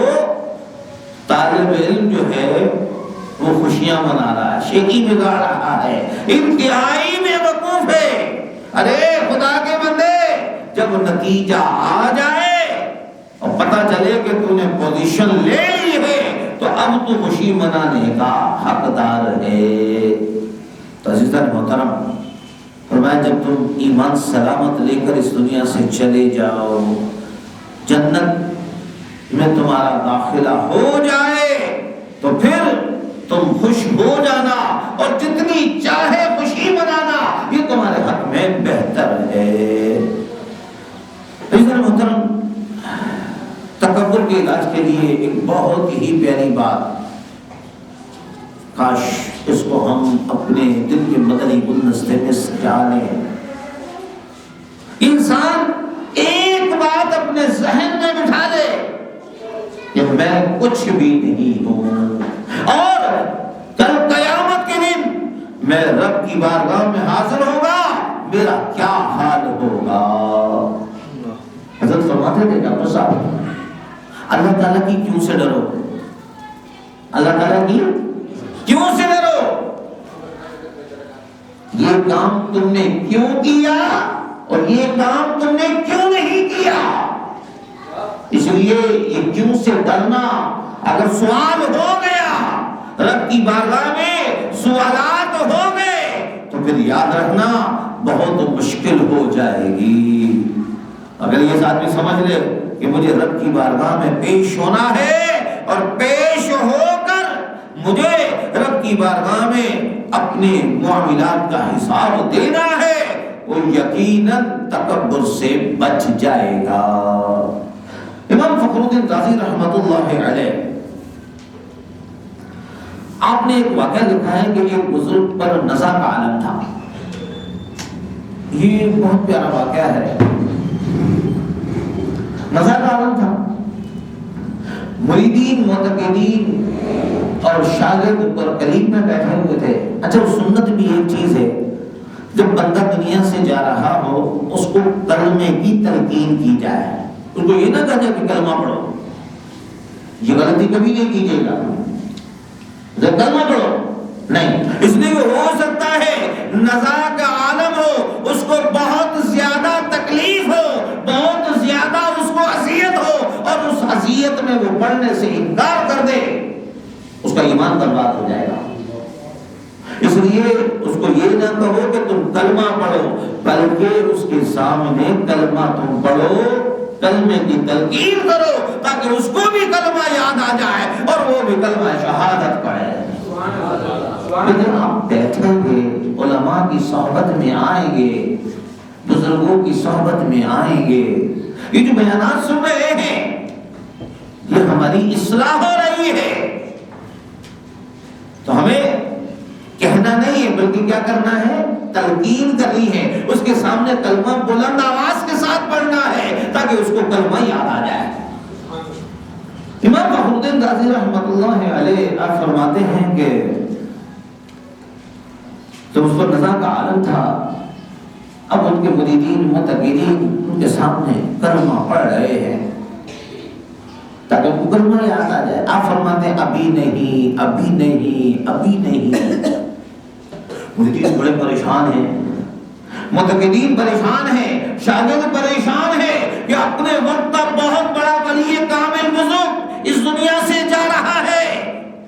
طالب علم جو ہے وہ خوشیاں منا رہا ہے، شیخی بگاڑ رہا ہے، انتہائی بے وقوف ہے۔ ارے خدا کے بندے، جب نتیجہ آ جائے اور پتہ چلے کہ تو نے پوزیشن لے لی ہے تو اب تو خوشی منانے کا حقدار ہے۔ تو عزیزان محترم، فرمایا جب تم ایمان سلامت لے کر اس دنیا سے چلے جاؤ، جنت میں تمہارا داخلہ ہو جائے تو پھر تم خوش ہو جانا اور جتنی چاہے خوشی منانا، یہ تمہارے حق میں بہتر ہے۔ عزیزان محترم، تکبر کے علاج کے لیے ایک بہت ہی پیاری بات، کاش اس کو ہم اپنے دل کے مدنی گلدستے میں سجا لیں۔ انسان ایک بات اپنے ذہن میں بٹھا لے کہ میں کچھ بھی نہیں ہوں، اور کل قیامت کے دن میں رب کی بارگاہ میں حاضر ہوگا، میرا کیا حال ہوگا۔ حضرت فرماتے تھے ڈاکٹر صاحب، اللہ تعالیٰ کی کیوں سے ڈرو، اللہ تعالیٰ کی کیوں سے ڈرو، یہ کام تم نے کیوں کیا اور یہ کام تم نے کیوں نہیں کیا۔ اس لیے یہ کیوں سے ڈرنا، اگر سوال ہو گیا، رب کی بارگاہ میں سوالات ہو گئے تو پھر یاد رکھنا بہت مشکل ہو جائے گی۔ اگر یہ آدمی سمجھ لے کہ مجھے رب کی بارگاہ میں پیش ہونا ہے اور پیش ہو کر مجھے رب کی بارگاہ میں اپنے معاملات کا حساب دینا ہے، وہ یقیناً تکبر سے بچ جائے گا۔ امام فخر الدین رازی رحمت اللہ علیہ، آپ نے ایک واقعہ لکھا ہے کہ ایک بزرگ پر نزع کا عالم تھا۔ یہ بہت پیارا واقعہ ہے۔ نزع کا عالم تھا، مریدین، معتقدین اور شاگرد پر قریب میں بیٹھے ہوئے تھے۔ اچھا، سنت بھی ایک چیز ہے، جب بندہ دنیا سے جا رہا ہو اس کو کلمے کی تلقین کی جائے، اس کو یہ نہ کہا جائے کہ کلمہ پڑھو، یہ غلطی کبھی نہیں کیجیے گا، کلمہ پڑھو نہیں، اس لیے ہو سکتا ہے نزع کا عالم ہو، اس کو بہت زیادہ تکلیف ہو، بہت زیادہ اس کو اذیت ہو، اور اس اذیت میں وہ پڑھنے سے انکار کر دے، اس کا ایمان برباد ہو جائے گا۔ اس لیے اس کو یہ نہ کہو کہ تم کلمہ پڑھو، بلکہ اس کے سامنے کلمہ تم پڑھو، کلمے کی تلقین کرو، تاکہ اس کو بھی کلمہ یاد آ جائے اور وہ بھی کلمہ شہادت پڑھے۔ لیکن آپ بیٹھیں گے، علماء کی صحبت میں آئیں گے، بزرگوں کی صحبت میں آئیں گے، یہ جو بیانات سن رہے ہیں یہ ہماری اصلاح ہو رہی ہے، تو ہمیں کہنا نہیں ہے بلکہ کیا کرنا ہے، تلقین کرنی ہے، اس کے سامنے کلمہ بلند آواز کے ساتھ پڑھنا ہے تاکہ اس کو کلمہ یاد آ جائے۔ امام فخر الدین رازی رحمت اللہ علیہ آپ فرماتے ہیں کہ جب اس پر نزع کا عالم تھا، اب ان کے مریدین معتقدین ان کے سامنے کلمہ پڑھ رہے ہیں تاکہ ان کو کلمہ یاد آ جائے۔ آپ فرماتے ہیں ابھی نہیں، ابھی نہیں، ابھی نہیں۔ مریدین بڑے پریشان ہیں، معتقدین پریشان ہیں، شاگرد پریشان ہیں کہ اپنے وقت کا بہت بڑا ولی کامل بزرگ اس دنیا سے جا رہا ہے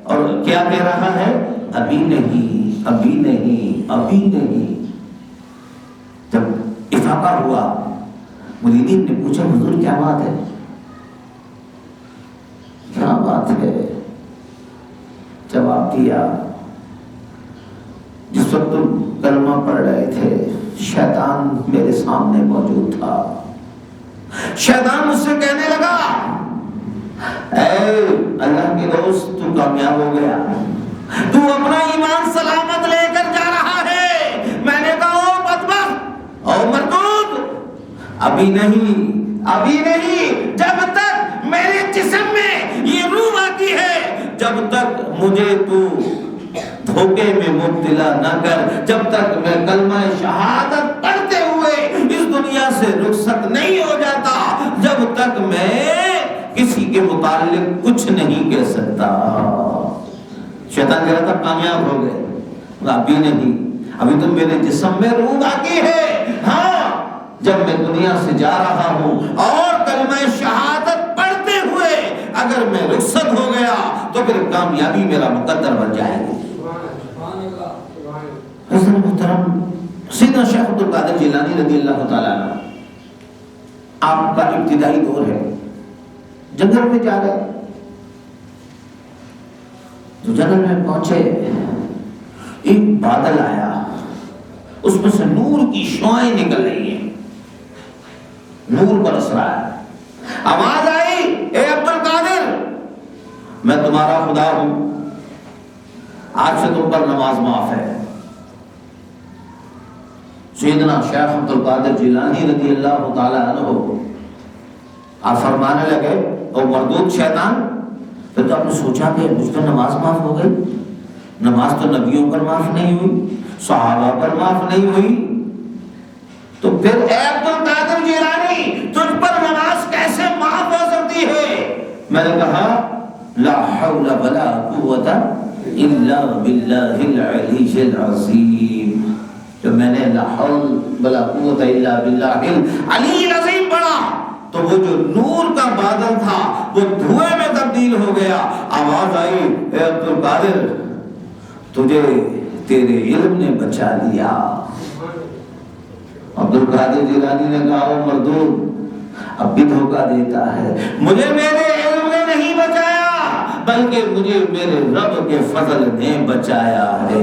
اور کیا کہہ رہا ہے، ابھی نہیں، ابھی نہیں، ابھی نہیں۔ جب افاقہ ہوا مریدین نے پوچھا حضور کیا بات ہے، کیا بات ہے؟ جواب دیا جس وقت تم کلمہ پڑھ رہے تھے شیطان میرے سامنے موجود تھا. شیطان مجھ سے کہنے لگا اے اللہ کے دوست تو کامیاب ہو گیا، تو اپنا ایمان سلامت لے کر جا رہا ہے. میں نے کہا او بدبخت او مردود، ابھی نہیں، جب تک میرے جسم میں یہ روح باقی ہے، جب تک مجھے تو دھوکے میں مبتلا نہ کر، جب تک میں کلمہ شہادت پڑھتے ہوئے اس دنیا سے رخصت نہیں ہو جاتا، جب تک میں کسی کے متعلق کچھ نہیں کہہ سکتا. شیطان کہہ رہا تھا کامیاب ہو گئے، ابھی نہیں، ابھی تو میرے جسم میں روح باقی ہے. ہاں جب میں دنیا سے جا رہا ہوں اور کلمہ شہادت پڑھتے ہوئے اگر میں رخصت ہو گیا تو پھر کامیابی میرا مقدر بن جائے گی. حضرت محترم سیدنا شیخ عبد القادر جیلانی رضی اللہ تعالیٰ عنہ، آپ کا ابتدائی دور ہے، جنگل میں جا رہے، تو جنگل میں پہنچے، ایک بادل آیا، اس میں سے نور کی شعائیں نکل رہی ہیں، نور برس رہا ہے. آواز آئی اے عبد القادر میں تمہارا خدا ہوں، آج سے تم پر نماز معاف ہے. سیدنا شیخ عبد القادر جیلانی رضی اللہ تعالی عنہ آپ فرمانے لگے او مردود شیطان، پھر تو آپ نے سوچا کہ مجھ پر نماز معاف ہو گئی؟ نماز تو نبیوں پر معاف نہیں ہوئی، صحابہ پر معاف نہیں ہوئی، تو پھر اے عبد القادر جیلانی تجھ پر نماز کیسے معاف ہو سکتی ہے؟ میں نے کہا لا حول ولا قوت الا باللہ العلی العظیم. جب میں نے لا حول ولا قوت الا باللہ العلی العظیم پڑھا تو وہ جو نور کا بادل تھا وہ دھوئے میں تبدیل ہو گیا. آواز آئی اے عبد القادر تجھے تیرے علم نے بچا لیا. عبد القادر جیلانی نے کہا وہ مردود اب بھی دھوکہ دیتا ہے، مجھے میرے علم نے نہیں بچایا بلکہ مجھے میرے رب کے فضل نے بچایا ہے.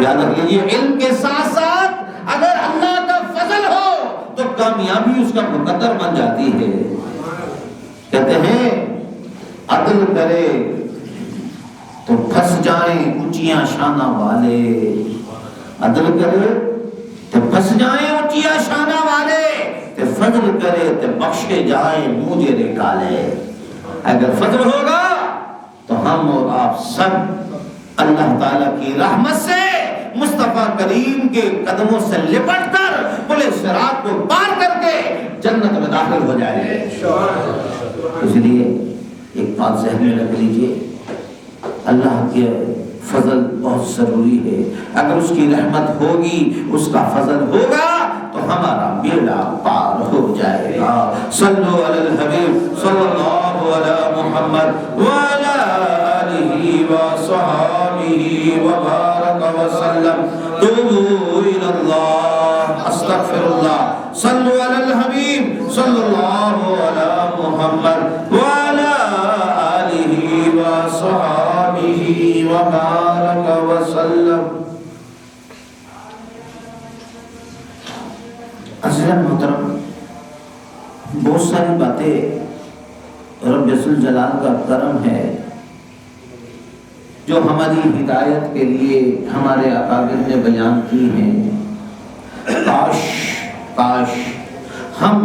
یاد رکھیے علم کے ساتھ ساتھ اگر اللہ کا فضل ہو تو کامیابی اس کا مقدر بن جاتی ہے. کہتے ہیں عدل کرے تو پھنس جائیں اونچیاں شانہ والے، عدل کرے تو پھنس جائیں اونچیاں شانہ والے، تے فضل کرے تے بخشے جائیں مجرے کالے. اگر فضل ہوگا تو ہم اور آپ سب اللہ تعالیٰ کی رحمت سے مصطفیٰ کریم کے قدموں سے لپٹ کر پل صراط کو پار کر کے جنت میں داخل ہو جائیں گے. اس لیے ایک بات ذہن میں رکھ لیجئے، اللہ کے فضل بہت ضروری ہے. اگر اس کی رحمت ہوگی، اس کا فضل ہوگا تو ہمارا بیڑا پار ہو جائے گا. صلو علی الحبیب صلی اللہ علی محمد وعلی آلہ وصحابہ وبارک وسلم. توبوا الی اللہ استغفر اللہ. صلو علی الحبیب صلی اللہ علی محمد وعلی آلہ وصحابہ وبارک وسلم. عزیزان محترم، بہت ساری باتیں رب ذوالجلال کا کرم ہے جو ہماری ہدایت کے لیے ہمارے اکابر نے بیان کی ہیں. کاش ہم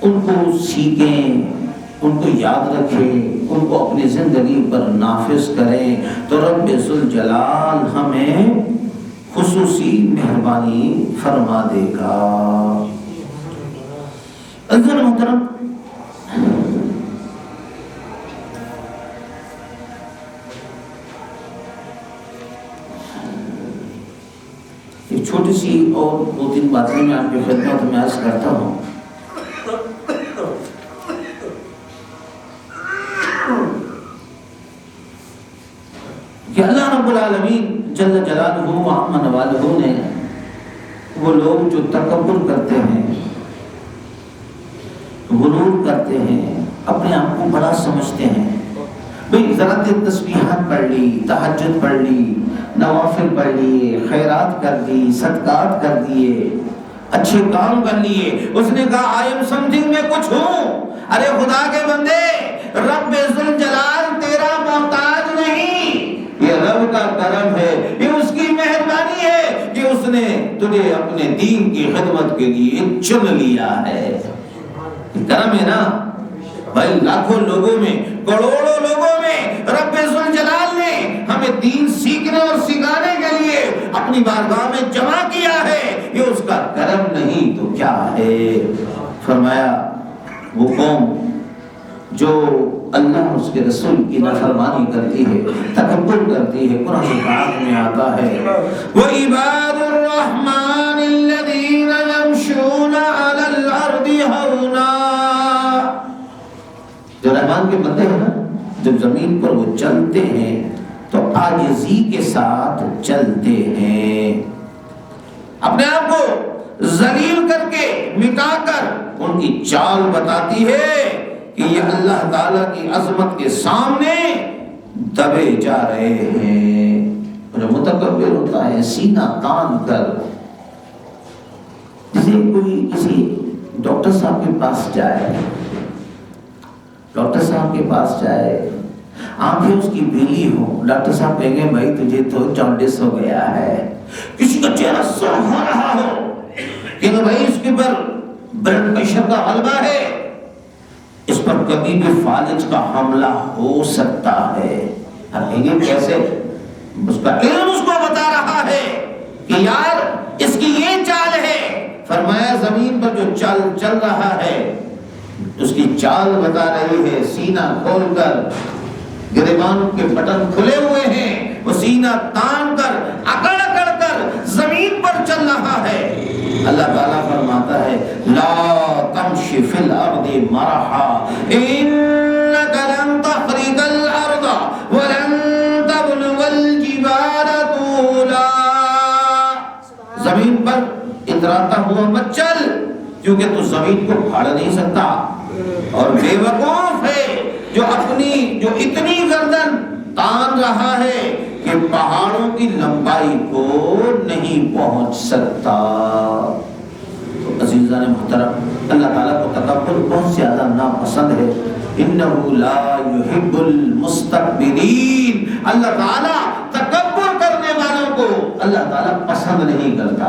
ان کو سیکھیں، ان کو یاد رکھیں، ان کو اپنی زندگی پر نافذ کریں تو رب ذوالجلال ہمیں خصوصی مہربانی فرما دے گا. عزیزان محترم، ایک چھوٹی سی اور دو تین باتیں میں آپ کی خدمت میں عرض کرتا ہوں. کہ اللہ رب العالمین جل جلالہ و عم نوالہ نے وہ لوگ جو تکبر کرتے ہیں، غرور کرتے ہیں، اپنے آپ کو بڑا سمجھتے ہیں، بھئی ذرا دیر تسبیحات پڑھ لی، تہجد پڑھ لی، نوافل پڑھ لیے، خیرات کر دی، صدقات کر دیے، اچھے کام کر لیے، اس نے کہا آئی ایم سم تھنگ، میں کچھ ہوں۔ ارے خدا کے بندے، رب ذوالجلال تیرا محتاج نہیں، یہ رب کا کرم ہے، یہ اس کی مہربانی ہے کہ اس نے تجھے اپنے دین کی خدمت کے لیے چن لیا ہے۔ کرم ہے نا بھائی، لاکھوں لوگوں میں، کروڑوں لوگوں میں رب ذوالجلال نے ہمیں دین سیکھنے اور سکھانے کے لیے اپنی بارگاہ میں جمع کیا ہے، یہ اس کا کرم نہیں تو کیا ہے؟ فرمایا وہ قوم جو اللہ اور اس کے رسول کی نافرمانی کرتی ہے، تکبر کرتی ہے، قرآن پاک میں آتا ہے وَعِبَادُ الرَّحْمَنِ الَّذِينَ يَمْشُونَ عَلَى الْأَرْضِ هَوْنًا، جو رحمان کے بندے ہیں نا، جب زمین پر وہ چلتے ہیں تو عاجزی کے ساتھ چلتے ہیں، اپنے آپ کو ذلیل کر کے، مٹا کر، ان کی چال بتاتی ہے کہ یہ اللہ تعالیٰ کی عظمت کے سامنے دبے جا رہے ہیں۔ جو متکبر ہوتا ہے سینہ تان کر، جسے کوئی کسی ڈاکٹر صاحب کے پاس جائے، ڈاکٹر صاحب کے پاس جائے، آنکھیں اس کی بیلی ہو، ڈاکٹر صاحب کہیں گے بھائی تجھے تو جانڈس ہو گیا ہے۔ کسی کا چہرہ سرخ ہو رہا ہو کہ بھائی اس کے پر بلڈ پریشر کا غلبہ ہے، اس پر کبھی بھی فالج کا حملہ ہو سکتا ہے، لیکن کیسے؟ اس کا علم اس کو بتا رہا ہے کہ یار اس کی یہ چال ہے۔ فرمایا زمین پر جو چال چل رہا ہے اس کی چال بتا رہی ہے، سینہ کھول کر، گریبان کے بٹن کھلے ہوئے ہیں، وہ سینہ تان کر، اکڑ اکڑ کر زمین پر چل رہا ہے۔ اللہ تعالیٰ فرماتا ہے لا تمشی فی الارض مرحا انک لن تخرق الارض ولن تبلغ الجبال طولا، زمین پر اتراتا ہوا مت چل، کیونکہ تو زمین کو پھاڑ نہیں سکتا، اور بے وقوف ہے جو اتنی گردن تان رہا ہے کہ پہاڑوں کی لمبائی کو نہیں پہنچ سکتا۔ تو عزیزان محترم، اللہ تعالیٰ کو تکبر بہت زیادہ ناپسند ہے، انہ لا یحب المستکبرین، اللہ تعالیٰ تکبر کرنے والوں کو اللہ تعالیٰ پسند نہیں کرتا۔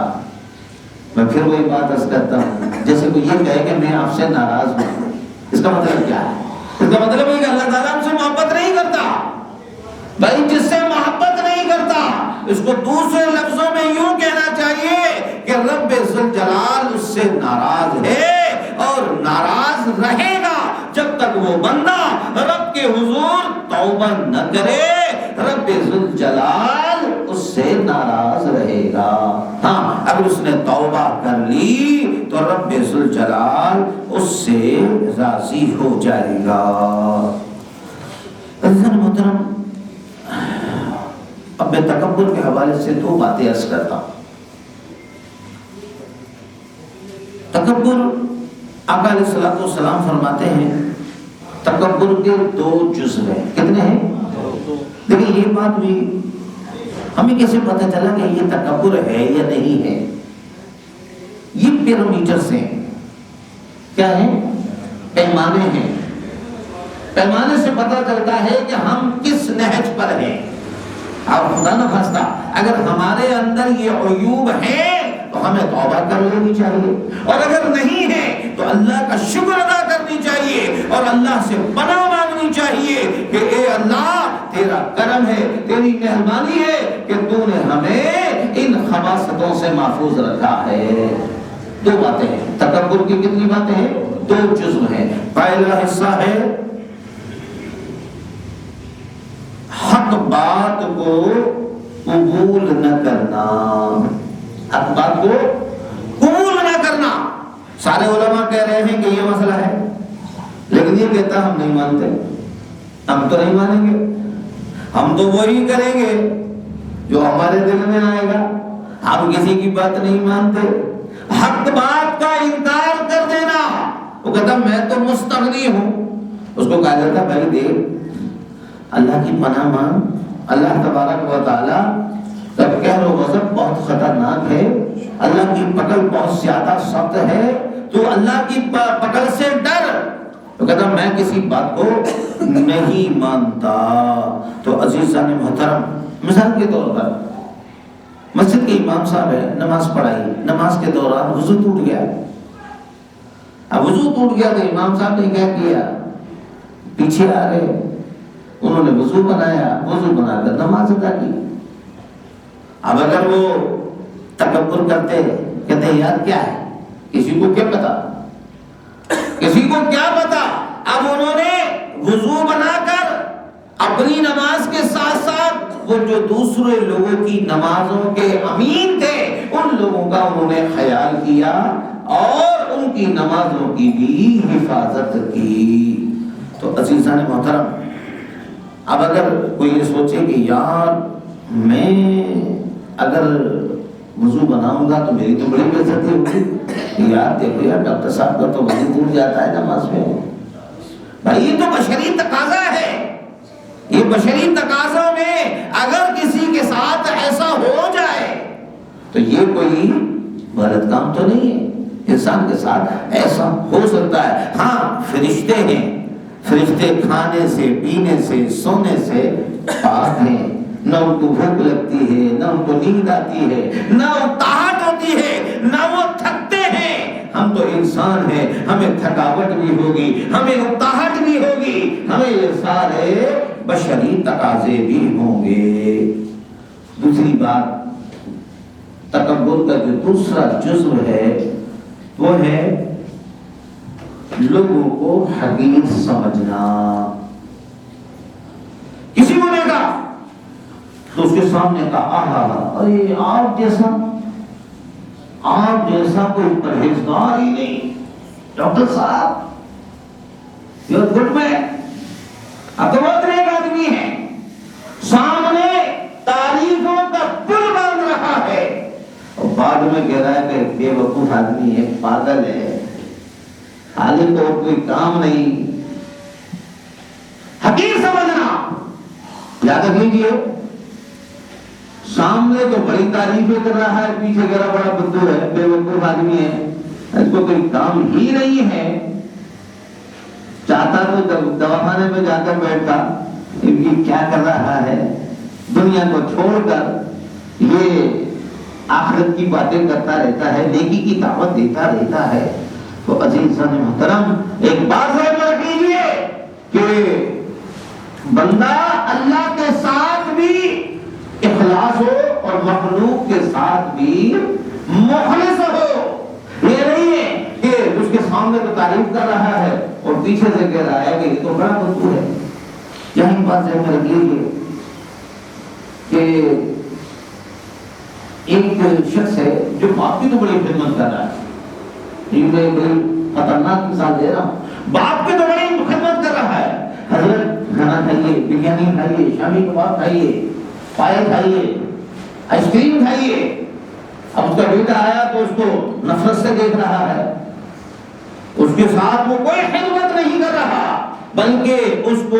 میں پھر وہی بات عرض کرتا ہوں، جیسے کوئی یہ کہے کہ میں آپ سے ناراض ہوں، اس کا مطلب کیا ہے؟ اس کا مطلب ہے کہ اللہ تعالیٰ ہم سے محبت نہیں کرتا۔ بھائی جس سے محبت نہیں کرتا اس کو دوسرے لفظوں میں یوں کہنا چاہیے کہ رب ذوالجلال اس سے ناراض ہے اور ناراض رہے گا جب تک وہ بندہ رب کے حضور توبہ نہ کرے، رب ذوالجلال اس سے ناراض رہے گا۔ ہاں اگر اس نے توبہ کر لی تو رب ذوالجلال اس سے راضی ہو جائے گا۔ عزیزان محترم، اب میں تکبر کے حوالے سے دو باتیں عرض کرتا ہوں۔ تکبر، آقا علیہ الصلوۃ والسلام فرماتے ہیں تکبر کے دو جزو ہیں۔ کتنے ہیں؟ لیکن یہ بات بھی ہمیں کیسے پتہ چلا کہ یہ تکبر ہے یا نہیں ہے؟ یہ پیرامیٹرز ہیں، کیا ہیں؟ پیمانے ہیں۔ پیمانے سے پتہ چلتا ہے کہ ہم کس نہج پر ہیں۔ اور خدا نہ خواستہ اگر ہمارے اندر یہ عیوب ہیں تو ہمیں توبہ کر لینی چاہیے، اور اگر نہیں ہے تو اللہ کا شکر ادا کرنی چاہیے اور اللہ سے پناہ مانگنی چاہیے کہ اے اللہ تیرا کرم ہے، تیری مہربانی ہے کہ تو نے ہمیں ان خباثتوں سے محفوظ رکھا ہے۔ دو باتیں ہیں تکبر کی، کتنی باتیں ہیں؟ دو جزو ہیں۔ پہلا حصہ ہے حق بات کو قبول نہ کرنا، حق بات کو قبول نہ کرنا۔ سارے علماء کہہ رہے ہیں کہ یہ مسئلہ ہے، لیکن یہ کہتا ہم نہیں مانتے، ہم تو نہیں مانیں گے، ہم تو وہی کریں گے جو ہمارے دل میں آئے گا، ہم کسی کی بات نہیں مانتے، حق بات کا انکار کر دینا۔ وہ کہتا میں تو مستغنی ہوں، اس کو کہا جاتا بھائی دیکھ اللہ کی پناہ مانگ، اللہ تبارک و تعالی کا قہر و غضب بہت خطرناک ہے، اللہ کی پکڑ بہت زیادہ سخت ہے، تو اللہ کی پکڑ سے ڈر۔ تو کہتا میں کسی بات کو نہیں مانتا۔ تو عزیزان محترم، مثال کے طور پر مسجد کے امام صاحب ہے، نماز پڑھائی، نماز کے دوران وضو ٹوٹ گیا۔ اب وضو ٹوٹ گیا تو امام صاحب نے کیا کیا، پیچھے آ گئے، انہوں نے وضو بنایا، وضو بنا کر نماز ادا کی۔ اب اگر وہ تکبر کرتے، کہتے ہیں یار کیا ہے، کسی کو کیا پتا، کسی کو کیا پتا۔ اب انہوں نے وضو بنا کر اپنی نماز کے ساتھ ساتھ وہ جو دوسرے لوگوں کی نمازوں کے امین تھے ان لوگوں کا انہوں نے خیال کیا اور ان کی نمازوں کی بھی حفاظت کی۔ تو عزیزان محترم، اب اگر کوئی یہ سوچے کہ یار میں اگر وضو بناؤں گا تو میری تو بڑی بےعزتی ہوگی، یار دیکھو یار ڈاکٹر صاحب کا تو وضو ٹوٹ جاتا ہے نماز میں، بھائی یہ تو بشری تقاضا ہے، یہ بشری تقاضوں میں اگر کسی کے ساتھ ایسا ہو جائے تو یہ کوئی غلط کام تو نہیں ہے، انسان کے ساتھ ایسا ہو سکتا ہے۔ ہاں فرشتے ہیں، فرشتے کھانے سے پینے سے سونے سے پاک ہیں، نہ ان کو بھوک لگتی ہے، نہ ان کو نیند آتی ہے، نہ اکتاہٹ ہوتی ہے، نہ وہ تھکتے ہیں۔ ہم تو انسان ہیں، ہمیں تھکاوٹ بھی ہوگی، ہمیں اکتاہٹ بھی ہوگی، ہمیں یہ سارے بشری تقاضے بھی ہوں گے۔ دوسری بات، تکبر کا جو دوسرا جزو ہے وہ ہے لوگوں کو حقیر سمجھنا۔ کسی کو دیکھا تو اس کے سامنے کہا ارے آپ جیسا کوئی پرہیزگار ہی نہیں، ڈاکٹر صاحب یو گڈ مین، آپ تو بہت نیک آدمی ہیں، سامنے تعریفوں کا پل باندھ رہا ہے اور بعد میں کہہ رہا ہے کہ بے وقوف آدمی ہے، پاگل ہے، حالے تو کوئی کام نہیں۔ حقیر سمجھنا، یاد رکھ لیجیے، سامنے تو بڑی تعریفیں کر رہا ہے، پیچھے کہہ رہا بڑا بدو ہے، بے وقوف آدمی ہے، اس کو کوئی کام ہی نہیں ہے۔ چاہتا تو دواخانے میں جا کر بیٹھتا، یہ کیا کر رہا ہے، دنیا کو چھوڑ کر یہ آخرت کی باتیں کرتا رہتا ہے، نیکی کی دعوت دیتا رہتا ہے۔ تو عزیزان محترم، ایک بات ذہن میں رکھ لیجیے کہ بندہ اللہ کے ساتھ بھی اخلاص ہو اور مخلوق کے ساتھ بھی مخلص ہو۔ یہ نہیں ہے کہ اس کے سامنے تو تعریف کر رہا ہے اور پیچھے سے کہہ رہا ہے کہ یہ تو بڑا بدو ہے۔ یہاں ایک بات ذہن میں رکھ لیجیے کہ ایک شخص ہے جو باپ کی تو بڑی خدمت کر رہا ہے، میں بڑی خطرناک مثال دے رہا ہوں، باپ کی تو بڑی خدمت کر رہا ہے، حضرت کھانا کھائیے، بریانی کھائیے، شامی کباب کھائیے، پائے کھائیے، آئس کریم کھائیے۔ اب اس کا بیٹا آیا تو اس کو نفرت سے دیکھ رہا ہے، اس کے ساتھ وہ کوئی خدمت نہیں کر رہا بلکہ اس کو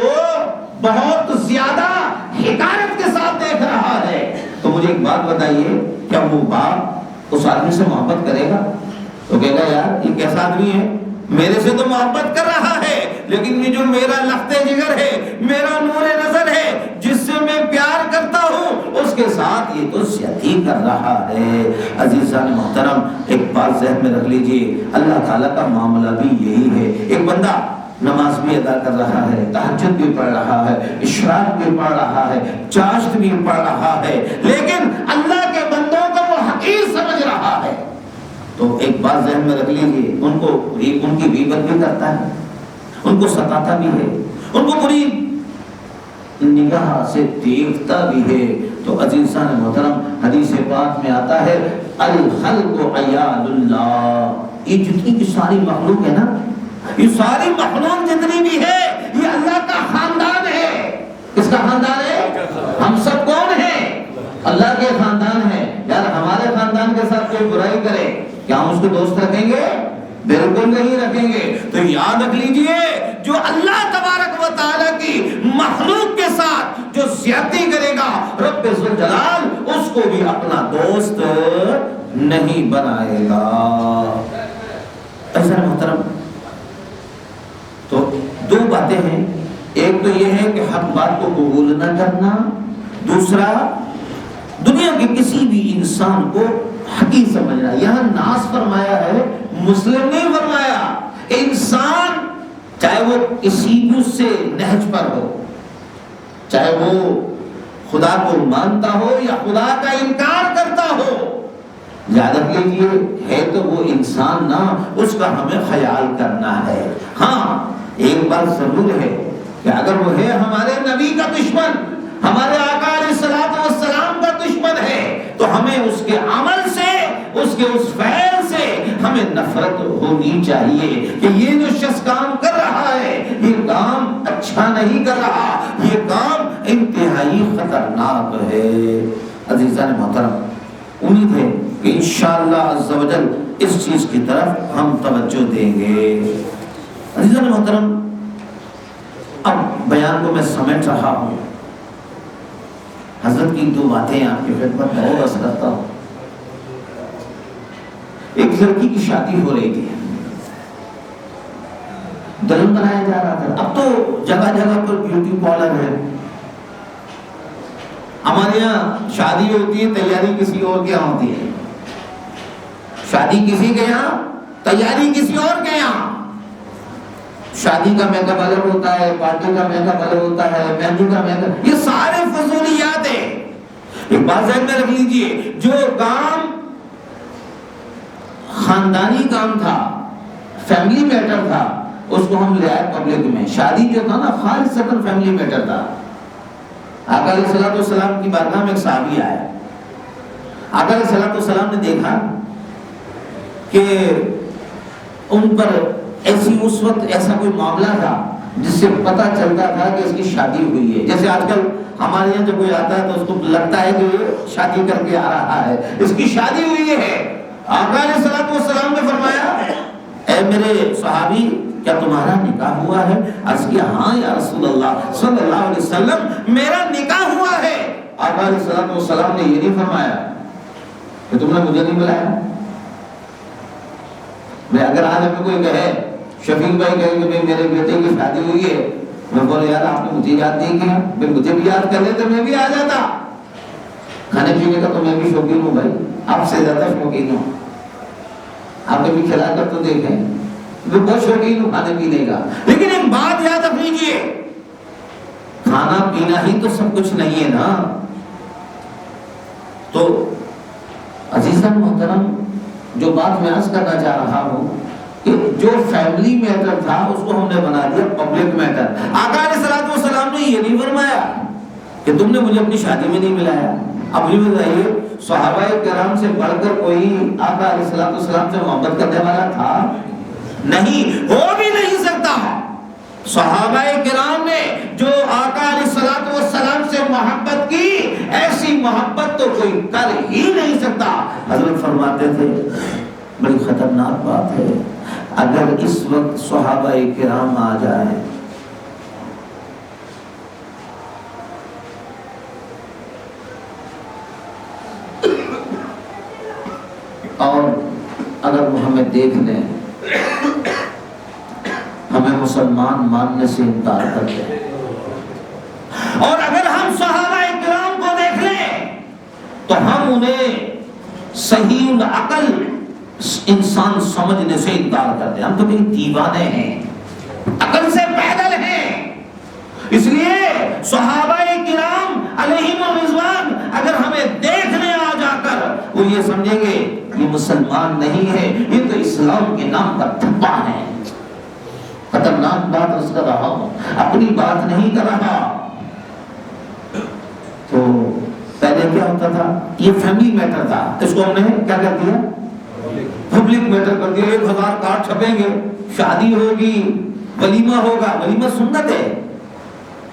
بہت زیادہ حقارت کے ساتھ دیکھ رہا ہے۔ تو مجھے ایک بات بتائیے، کیا وہ باپ اس آدمی سے محبت کرے گا؟ تو کہے گا یار یہ کیسا آدمی ہے، میرے سے تو محبت کر رہا ہے لیکن یہ جو میرا لختے جگر ہے، میرا نور نظر ہے، جس سے میں پیار کرتا ہوں، اس کے ساتھ یہ تو زیادتی کر رہا ہے۔ عزیزان محترم، ایک بات ذہن میں رکھ لیجئے، اللہ تعالیٰ کا معاملہ بھی یہی ہے۔ ایک بندہ نماز بھی ادا کر رہا ہے، تہجد بھی پڑھ رہا ہے، اشراق بھی پڑھ رہا ہے، چاشت بھی پڑھ رہا ہے، لیکن اللہ کے بندوں کو وہ حقیر سمجھ رہا ہے۔ تو ایک بات ذہن میں رکھ لیجیے، ان کی غیبت بھی کرتا ہے، ان کو ستاتا بھی ہے، ان کو بری نگاہ سے دیکھتا بھی ہے۔ تو عزیزان محترم، حدیث پاک میں آتا ہے الخلق عیال اللہ، یہ جتنی کی ساری مخلوق ہے نا، یہ ساری مخلوق جتنی بھی ہے یہ اللہ کا خاندان ہے۔ کس کا خاندان ہے؟ ہم سب کون ہیں؟ اللہ کے خاندان ہیں۔ یار ہمارے انسان کے ساتھ کوئی برائی کرے کیا ہم اس کو دوست رکھیں گے؟ بالکل نہیں رکھیں گے۔ تو یاد رکھ لیجئے جو اللہ تبارک و تعالیٰ کی مخلوق کے ساتھ جو زیادتی کرے گا رب ذوالجلال اس کو بھی اپنا دوست نہیں بنائے گا۔ ایسا محترم تو دو باتیں ہیں، ایک تو یہ ہے کہ حق بات کو قبول نہ کرنا، دوسرا دنیا کے کسی بھی انسان کو حقیر سمجھنا۔ یہاں ناس فرمایا ہے، مسلم نہیں فرمایا۔ انسان چاہے وہ کسی بھی سے نہج پر ہو، چاہے وہ خدا کو مانتا ہو یا خدا کا انکار کرتا ہو، یاد رکھ لیجیے ہے تو وہ انسان نہ، اس کا ہمیں خیال کرنا ہے۔ ہاں ایک بات ضرور ہے کہ اگر وہ ہے ہمارے نبی کا دشمن، ہمارے آقا علیہ الصلوۃ والسلام کا دشمن ہے تو ہمیں اس کے عمل سے، اس کے اس فعل سے ہمیں نفرت ہونی چاہیے کہ یہ جو شخص کام کر رہا ہے یہ کام اچھا نہیں کر رہا، یہ کام انتہائی خطرناک ہے۔ عزیزان محترم امید ہے کہ انشاءاللہ عز و جل اس چیز کی طرف ہم توجہ دیں گے۔ عزیزان محترم اب بیان کو میں سمیٹ رہا ہوں، حضرت کی دو باتیں آپ کی خدمت میں اور عرض کرتا ہوں۔ ایک لڑکی کی شادی ہو رہی تھی، دلہن بنایا جا رہا تھا۔ اب تو جگہ جگہ پر بیوٹی پارلر ہے، ہمارے یہاں شادی ہوتی ہے تیاری کسی اور کے یہاں ہوتی ہے، شادی کسی کے یہاں تیاری کسی اور کے یہاں۔ شادی کا میک اپ الگ ہوتا ہے، پارٹی کا میک اپ الگ ہوتا ہے، مہندی کا میک اپ، یہ سارے فضولیات ہیں۔ ایک بات ذہن میں رکھ لیجئے، جو کام خاندانی کام تھا، فیملی میٹر تھا، اس کو ہم لے آئے پبلک میں۔ شادی جو تھا نا خالصتاً فیملی میٹر تھا۔ آقا علیہ الصلوۃ والسلام کی بارگاہ میں ایک صحابی آیا، آقا علیہ الصلوۃ والسلام نے دیکھا کہ ان پر ایسی اس وقت ایسا کوئی معاملہ تھا جس سے پتہ چلتا تھا کہ اس کی شادی ہوئی ہے۔ جیسے آج کل ہمارے یہاں جب کوئی آتا ہے تو اس کو لگتا ہے کہ یہ شادی کر کے آ رہا ہے، اس کی شادی ہوئی ہے۔ آقا علیہ الصلوۃ والسلام نے فرمایا اے میرے صحابی کیا تمہارا نکاح ہوا ہے؟ عرض کیا ہاں یا رسول اللہ صلی اللہ علیہ وسلم میرا نکاح ہوا ہے۔ آقا علیہ الصلوۃ والسلام نے یہ نہیں فرمایا کہ تم نے مجھے نہیں بلایا۔ میں اگر آج ہمیں کوئی کہے، شفیق بھائی کہے کہ میرے بیٹے کی شادی ہوئی ہے، میں بولے یار آپ نے مجھے یاد نہیں کیا، پھر مجھے بھی یاد کر لیتے میں بھی آ جاتا۔ کھانے پینے کا تو میں بھی شوقین ہوں بھائی، آپ سے زیادہ شوقین ہوں، آپ کبھی کھلا کر تو دیکھیں، میں بہت شوقین ہوں کھانے پینے کا۔ لیکن ایک بات یاد رکھ لیجیے، کھانا پینا ہی تو سب کچھ نہیں ہے نا۔ تو عزیزان محترم جو بات میں عرض کرنا چاہ رہا ہوں کہ جو فیملی میٹر تھا اس کو ہم نے بنا دیا پبلک میٹر۔ آقا علیہ الصلوۃ والسلام نے یہ نہیں فرمایا کہ تم نے مجھے اپنی شادی میں نہیں ملایا۔ اب یہ بتائیے صحابہ کرام سے بڑھ کر کوئی آقا علیہ الصلوۃ والسلام سے محبت کرنے والا تھا؟ نہیں، ہو بھی نہیں سکتا۔ صحابہ کرام نے جو آقا علیہ الصلوۃ والسلام سے محبت کی، ایسی محبت تو کوئی کر ہی نہیں سکتا۔ حضرت فرماتے تھے بڑی خطرناک بات ہے اگر اس وقت صحابہ کرام آ جائیں اور اگر وہ ہمیں دیکھ لیں، ہمیں مسلمان ماننے سے انکار کر دیں، اور اگر ہم صحابہ کرام کو دیکھ لیں تو ہم انہیں صحیح العقل انسان سمجھنے سے انکار کر دیں۔ ہم تو کہیں دیوانے ہیں، عقل سے پیدل ہیں۔ اس لیے صحابہ کرام علیہم الرضوان اگر ہمیں دیکھنے آ جا کر وہ یہ سمجھیں گے یہ مسلمان نہیں ہے، یہ تو اسلام کے نام کا دھبا ہے۔ خطرناک بات عرض کر رہا ہوں، اپنی بات نہیں کر رہا۔ تو پہلے کیا ہوتا تھا، یہ فیملی میٹر تھا، اس کو ہم نے کیا کر دیا، پبلک میٹر کر دیا۔ 1000 کارڈ چھپیں گے، شادی ہوگی، ولیمہ ہوگا۔ ولیمہ سنت ہے،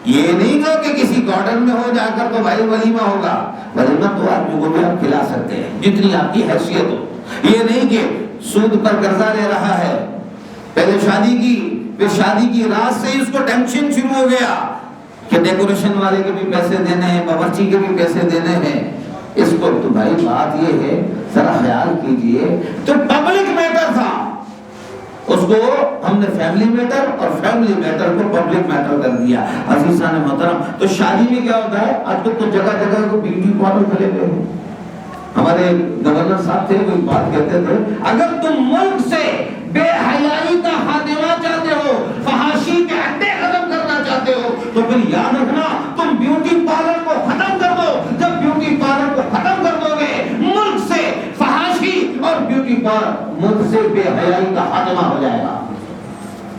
یہ نہیں کہ کسی گارڈن میں ہو جا کر تو بھائی ولیمہ ہوگا، ولیمہ تو آدمی کو بھی آپ کھلا سکتے ہیں جتنی آپ کی حیثیت ہو. یہ نہیں کہ سود پر قرضہ لے رہا ہے، پہلے شادی کی، پھر شادی کی رات سے ہی اس کو ٹینشن شروع ہو گیا کہ ڈیکوریشن والے کے بھی پیسے دینے ہیں، باورچی کے بھی پیسے دینے ہیں. اس کو تو بھائی بات یہ ہے ذرا خیال کیجئے، تو پبلک میٹر تھا، اس کو ہم نے فیملی میٹر اور فیملی میٹر کو پبلک میٹر کر دیا. عزیزان محترم، تو شادی میں کیا ہوتا ہے آج کل تو جگہ جگہ کو بیوٹی پارلر کھلے ہوئے ہیں. ہمارے گورنر صاحب تھے، وہ بات کہتے تھے اگر تم ملک سے بے حیائی کا خاتمہ چاہتے ہو، فحاشی کے اڈے ختم کرنا چاہتے ہو، تو پھر یاد رکھنا تم بیوٹی پارلر کو ختم کر دو. جب بیوٹی پارلر کو ختم کر دو گے ملک سے فحاشی اور بیوٹی پارلر، ملک سے بے حیائی کا خاتمہ ہو جائے گا.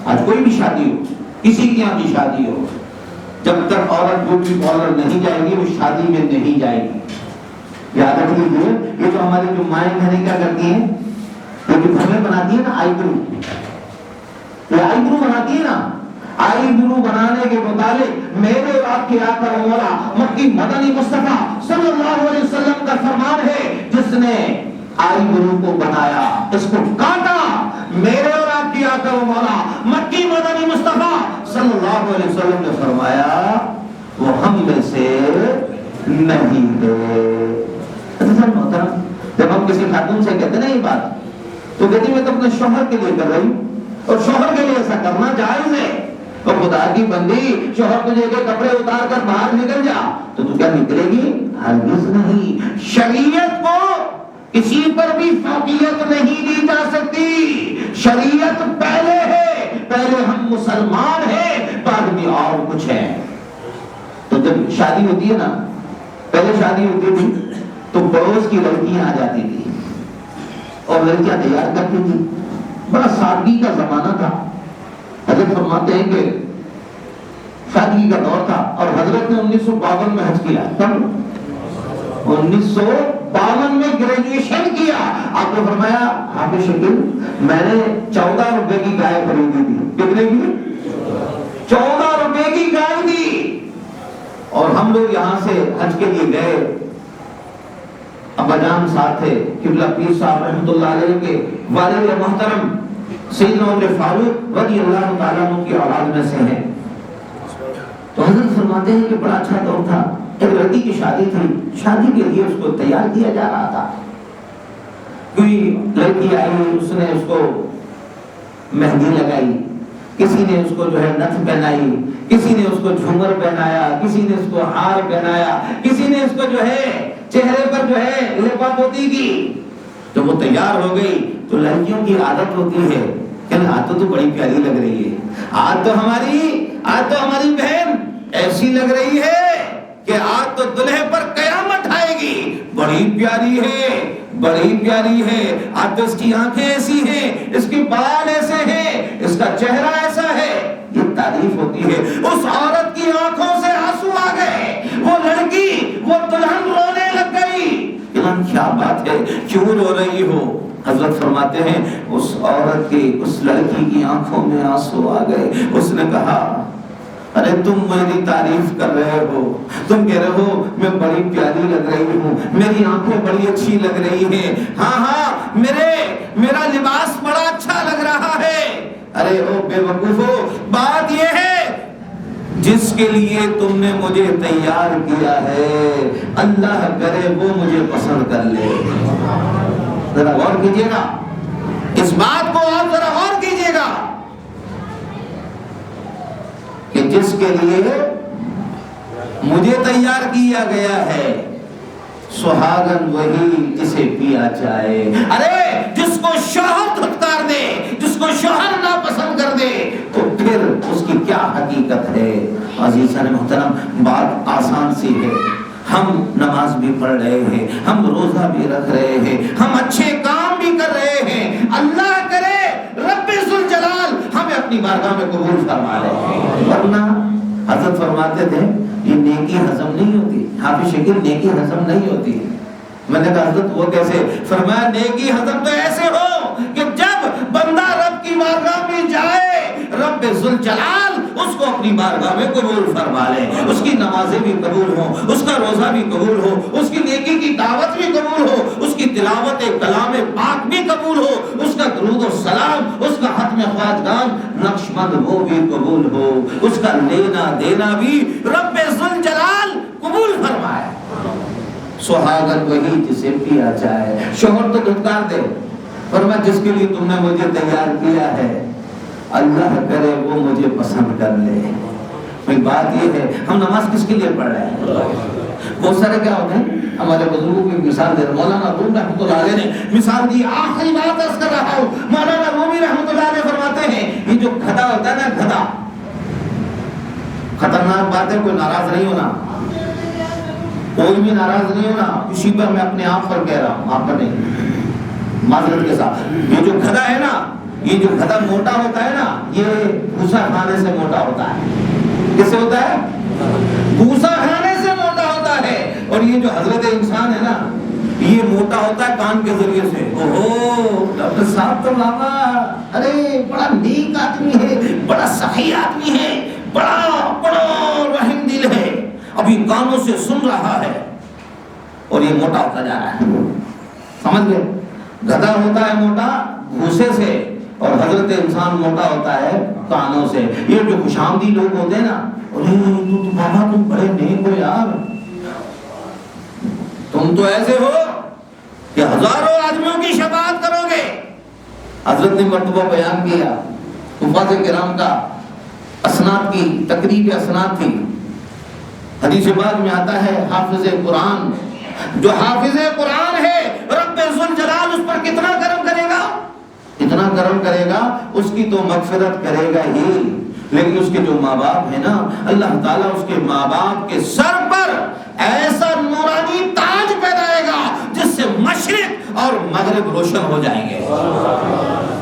آج کوئی بھی شادی ہو، کسی کے یہاں بھی شادی ہو، جب تک عورت بیوٹی پارلر نہیں جائے گی وہ شادی میں نہیں جائے گی. یاد رکھ لیجیے، یہ جو ہماری جو مائیں بہنیں کیا کرتی ہیں، یہ جو گھر میں بناتی ہیں نا آئی برو، یہ آئی برو بناتی ہے نا، آئی برو بنانے کے متعلق میرے اور آپ کے آقا و مولا مکی مدنی مصطفیٰ صلی اللہ علیہ وسلم کا فرمان ہے، جس نے آئی برو کو بنایا، اس کو کاٹا، میرے اور آپ کے آقا و مولا مکی مدنی مصطفیٰ صلی اللہ علیہ وسلم نے فرمایا وہ ہم میں سے نہیں ہے. محترم، جب ہم کسی خاتون سے کہتے ہیں نا یہ بات، تو کہتی میں تو اپنے شوہر کے لیے کر رہی ہوں اور شوہر کے لیے ایسا کرنا جائز ہے. اور خدا کی بندی، شوہر تجھے کے کپڑے اتار کر باہر نکل جا تو کیا نکلے گی؟ ہرگز نہیں. شریعت کو کسی پر بھی فوقیت نہیں دی جا سکتی. شریعت پہلے ہے، پہلے ہم مسلمان ہیں، بعد میں اور کچھ ہے. تو جب شادی ہوتی ہے نا، پہلے شادی ہوتی تھی تو پڑوس کی لڑکیاں آ جاتی تھی اور لڑکیاں تیار کرتی تھی. بڑا سادگی کا زمانہ تھا. حضرت فرماتے ہیں کہ سادگی کا دور تھا اور حضرت نے 1952 میں حج کیا. 1952 میں گریجویشن کیا. آپ نے فرمایا حافظ شکیل میں نے 14 روپے کی گائے خریدی تھی. کتنے کی؟ 14 روپے کی گائے تھی. اور ہم لوگ یہاں سے حج کے لیے گئے، ابا جان ساتھ تھے، قبلہ پیر صاحب رحمۃ اللہ علیہ کے والد محترم سیدنا عمر فاروق رضی اللہ تعالیٰ عنہ کی اولاد میں سے ہیں. تو حضرت فرماتے ہیں کہ بڑا اچھا دور تھا. ایک لڑکی کی شادی تھی، شادی کے لیے اس کو تیار کیا جا رہا تھا. کوئی لڑکی آئی، اس نے اس کو مہندی لگائی، کسی نے اس کو جو ہے نتھ پہنائی، کسی نے اس کو جھومر پہنایا، کسی نے اس کو ہار پہنایا، کسی نے اس کو جو ہے چہرے پر جو ہے لپا پوتی کی. جب وہ تیار ہو گئی تو لڑکیوں کی عادت ہوتی ہے کہ آج تو بڑی پیاری لگ رہی ہے، آج تو ہماری بہن ایسی لگ رہی ہے کہ آج تو دلہے پر قیامت آئے گی، بڑی پیاری ہے، بڑی پیاری ہے، آج تو اس کی آنکھیں ایسی ہیں، اس کے بال ایسے ہیں، اس کا چہرہ ایسا ہے. یہ تعریف ہوتی ہے. اس عورت کی آنکھوں سے آنسو آ گئے، وہ لڑکی، وہ دلہن رونے لگ گئی. کیا بات ہے، کیوں رو رہی ہو؟ حضرت فرماتے ہیں اس عورت کی، اس لڑکی کی آنکھوں میں آنسو آ گئے. اس نے کہا ارے تم میری تعریف کر رہے ہو، تم کہہ رہے ہو میں بڑی پیاری لگ رہی ہوں، میری آنکھیں بڑی اچھی لگ رہی ہیں، ہاں میرا لباس بڑا اچھا لگ رہا ہے. ارے او بے وقوفو، بات یہ ہے جس کے لیے تم نے مجھے تیار کیا ہے اللہ کرے وہ مجھے پسند کر لے. ذرا غور کیجئے گا اس بات کو، آپ ذرا غور کیجئے گا کہ جس کے لیے مجھے تیار کیا گیا ہے سہاگن وہی جسے پیا چاہے. ارے جس کو شوہر دھتکار دے، جس کو شوہر ناپسند کر دے تو پھر اس کی کیا حقیقت ہے. عزیزان محترم، بات آسان سی ہے. ہم نماز بھی پڑھ رہے ہیں، ہم روزہ بھی رکھ رہے ہیں، ہم اچھے کام بھی کر رہے ہیں. اللہ کرے رب ذوالجلال ہمیں اپنی بارگاہ میں قبول فرما لے. ورنہ حضرت فرماتے تھے یہ نیکی ہضم نہیں ہوتی. حافظ شکیل نیکی ہضم نہیں ہوتی. میں نے کہا حضرت وہ کیسے؟ فرمایا نیکی ہضم تو ایسے ہو کہ جب بندہ رب کی بارگاہ میں جائے رب ذوالجلال اس کو اپنی بارگاہ میں قبول فرما لے، اس کی نمازیں بھی قبول ہوں، اس کا روزہ بھی قبول ہو، اس کی نیکی کی دعوت بھی قبول ہو، اس کی تلاوت کلام پاک بھی قبول ہو، اس کا درود و سلام، اس کا ختم خواجگان نقشبند وہ بھی قبول ہو، اس کا لینا دینا بھی رب ذوالجلال قبول فرمائے۔ سہاگن وہی جسے پیا جائے، شوہر تو دھتکار دے، فرمایا جس کے لیے تم نے مجھے تیار کیا ہے اللہ کرے وہ مجھے پسند کر لے۔ ایک بات یہ ہے، ہم نماز کس کے لیے پڑھ رہے ہیں؟ بہت سارے کیا ہوتے ہیں، ہمارے بزرگوں کی مثال دے، مولانا روم رحمۃ اللہ علیہ نے مثال دی، آخری بات عرض کر رہا ہوں، مولانا رومی رحمۃ اللہ علیہ فرماتے ہیں یہ جو گدھا ہوتا ہے نا، گدھا، خطرناک بات ہے، کوئی ناراض نہیں ہونا، کوئی بھی ناراض نہیں ہونا، کسی پر میں اپنے آپ پر کہہ رہا ہوں، آپ پر نہیں، معذرت کے ساتھ۔ یہ جو گدھا ہے نا، یہ جو گدھا موٹا ہوتا ہے نا، یہ بھوسا کھانے سے موٹا ہوتا ہے۔ کس سے ہوتا ہے؟ بھوسا کھانے سے موٹا ہوتا ہے۔ اور یہ جو حضرت انسان ہے نا، یہ موٹا ہوتا ہے کان کے ذریعے سے۔ اوہو ڈاکٹر صاحب تو بابا، ارے بڑا نیک آدمی ہے، بڑا سخی آدمی ہے، بڑا رحم دل ہے، ابھی کانوں سے سن رہا ہے اور یہ موٹا ہوتا جا رہا ہے۔ سمجھ گئے؟ گدھا ہوتا ہے موٹا بھوسے سے، اور حضرت انسان موٹا ہوتا ہے کانوں سے۔ یہ جو خوشامدی لوگ ہوتے ہیں نا، تو بابا تم بڑے نیک ہو یار، تم تو ایسے ہو کہ ہزاروں آدمیوں کی شفاعت کرو گے۔ حضرت نے مرتبہ بیان کیا، حفاظ کرام کا اسناد کی تقریب اسناد تھی، حدیث پاک میں آتا ہے حافظ قرآن، جو حافظ قرآن ہے رب ذوالجلال اس پر کتنا کرم کرے گا، اتنا کرم کرے گا، اس کی تو مغفرت کرے گا ہی، لیکن اس کے جو ماں باپ ہیں نا، اللہ تعالیٰ اس کے ماں باپ کے سر پر ایسا نورانی تاج پہنائے گا جس سے مشرق اور مغرب روشن ہو جائیں گے۔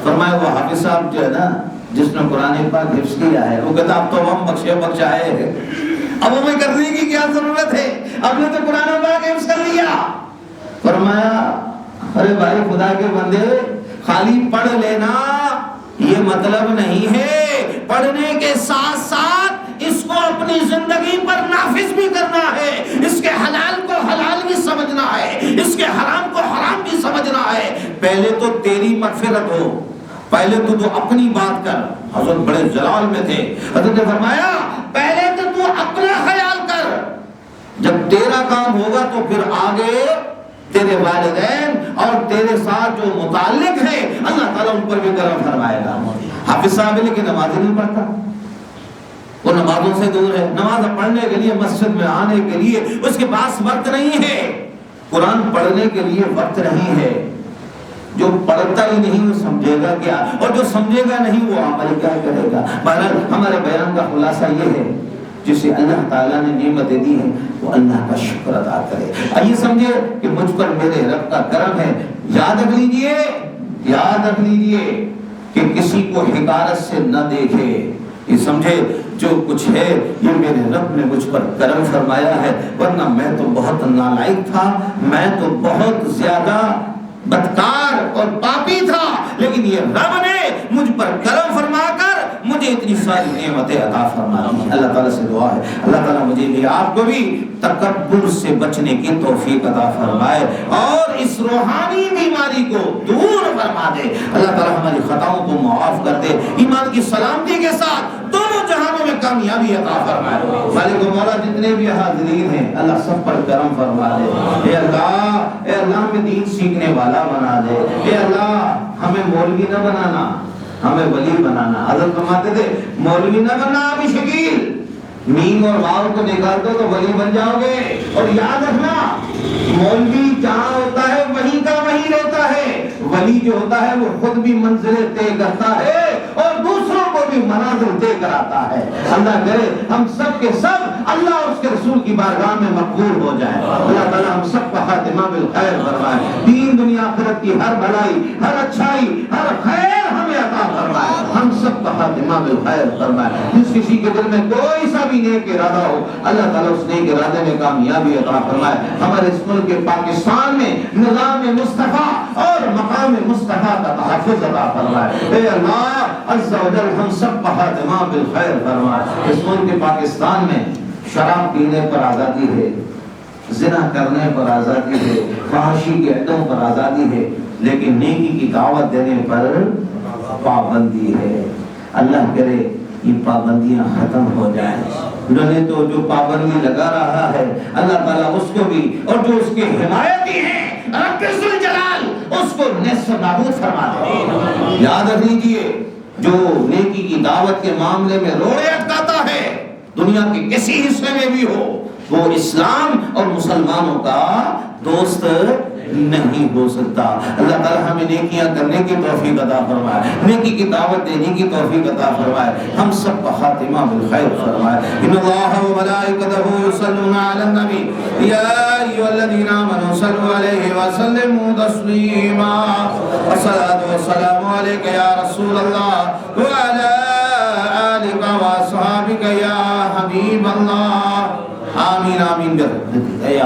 فرمایا وہ حافظ صاحب جو ہے نا، جس نے قرآن پاک حفظ کیا ہے، وہ کہتا اب تو ہم بخشائے ہیں، اب ہمیں کرنے کی کیا ضرورت ہے، اب نے تو قرآن پاک حفظ کر لیا۔ فرمایا ارے بھائی خدا کے بندے، خالی پڑھ لینا یہ مطلب نہیں ہے، پڑھنے کے ساتھ ساتھ اس کو اپنی زندگی پر نافذ بھی کرنا ہے، اس کے حلال کو حلال بھی سمجھنا ہے، اس کے حرام کو حرام بھی سمجھنا ہے۔ پہلے تو تیری مغفرت ہو، پہلے تو اپنی بات کر۔ حضرت بڑے جلال میں تھے، حضرت نے فرمایا پہلے تو اپنا خیال کر، جب تیرا کام ہوگا تو پھر آگے تیرے والدین اور تیرے ساتھ جو متعلق ہے اللہ تعالیٰ ان پر بھی کرم فرمائے گا۔ حافظ صاحب ہے لیکن نماز نہیں پڑھتا، وہ نمازوں سے دور ہے، نماز پڑھنے کے لیے مسجد میں آنے کے لیے اس کے پاس وقت نہیں ہے، قرآن پڑھنے کے لیے وقت نہیں ہے۔ جو پڑھتا ہی نہیں وہ سمجھے گا کیا، اور جو سمجھے گا نہیں وہ عمل کیا کرے گا۔ بہرحال ہمارے بیان کا خلاصہ یہ ہے، جسے اللہ تعالیٰ نے نعمتیں دی ہیں وہ اللہ کا شکر ادا کرے۔ آئیے سمجھے کہ مجھ پر میرے رب کا کرم ہے۔ یاد رکھ لیجئے کہ کسی کو حقارت سے نہ دیکھے، یہ سمجھے جو کچھ ہے یہ میرے رب نے مجھ پر کرم فرمایا ہے، ورنہ میں تو بہت نالائق تھا، میں تو بہت زیادہ بدکار اور پاپی تھا، لیکن یہ رب نے مجھ پر کرم فرما کر مجھے اتنی ساری نعمتیں عطا فرمائی۔ اللہ تعالیٰ سے دعا ہے اللہ تعالیٰ مجھے بھی آپ کو بھی تکبر سے بچنے کی توفیق عطا فرمائے اور اس روحانی بیماری کو دور فرما دے۔ اللہ تعالیٰ ہماری خطاؤں کو معاف کر دے، ایمان کی سلامتی کے ساتھ دونوں جہانوں میں کامیابی عطا فرمائے۔ مالک و مولا جتنے بھی حاضرین ہیں اللہ سب پر کرم فرما دے۔ اے اللہ ہمیں دین سیکھنے والا بنا دے۔ اے اللہ ہمیں مولوی نہ بنانا، ہمیں ولی بنانا۔ حضرت فرماتے تھے مولوی نہ بننا ابھی شکیل، میم اور واو کو نکال دو تو ولی بن جاؤ گے۔ اور یاد رکھنا مولوی جہاں ہوتا ہے وہیں کا وہیں رہتا ہے، ولی جو ہوتا ہے وہ خود بھی منزلیں طے کرتا ہے اور دوسروں کو بھی منازل طے کراتا ہے۔ اللہ کرے ہم سب کے سب اللہ اور اس کے رسول کی بارگاہ میں مقبول ہو جائے۔ اللہ تعالیٰ ہم سب کا خاتمہ بالخیر فرمائے، دین دنیا آخرت کی ہر بھلائی، ہر اچھائی، ہر خیر ہمیں عطا فرمائے۔ فرمائے، ہم سب کا خاتمہ بالخیر فرمائے۔ جس کسی کے دل میں کوئی سا بھی نیک ارادہ ہو اللہ تعالیٰ اس نیک ارادے میں کامیابی عطا فرمائے۔ ہمارے اس ملک پاکستان میں نظام مصطفیٰ اور مقام مصطفیٰ کا تحفظ عطا فرمائے۔ اے اللہ عز و جل ہم سب کا خاتمہ بالخیر فرمائے۔ اس ملک پاکستان میں شراب پینے پر آزادی ہے، زنا کرنے پر آزادی ہے، فحاشی کے عدوں پر آزادی ہے، لیکن نیکی کی دعوت دینے پر پابندی ہے۔ اللہ کرے یہ پابندیاں ختم ہو جائیں۔ انہوں نے تو جو پابندی لگا رہا ہے اللہ تعالیٰ اس کو بھی اور جو اس کے حمایتی ہیں رب ذوالجلال اس کو نیست و نابود فرما دے۔ یاد رکھ لیجیے جو نیکی کی دعوت کے معاملے میں روڑے اٹکاتا ہے دنیا کے کسی حصے میں بھی ہو وہ اسلام اور مسلمانوں کا دوست نہیں ہو سکتا۔ اللہ تعالیٰ ہمیں نیکیاں کرنے کی توفیق عطا فرمائے، نیکی کی دعوت دینے کی توفیق عطا فرمائے، ہم سب کا خاتمہ بالخیر فرمائے۔ ان اللہ و ملائکتہ یصلون علی النبی یا ایھا الذین آمنوا صلوا علیہ وسلموا تسلیما۔ الصلاۃ والسلام علیک یا رسول اللہ وعلی آلک واصحابک یا حبیب اللہ۔ آمین آمین برحمتک یا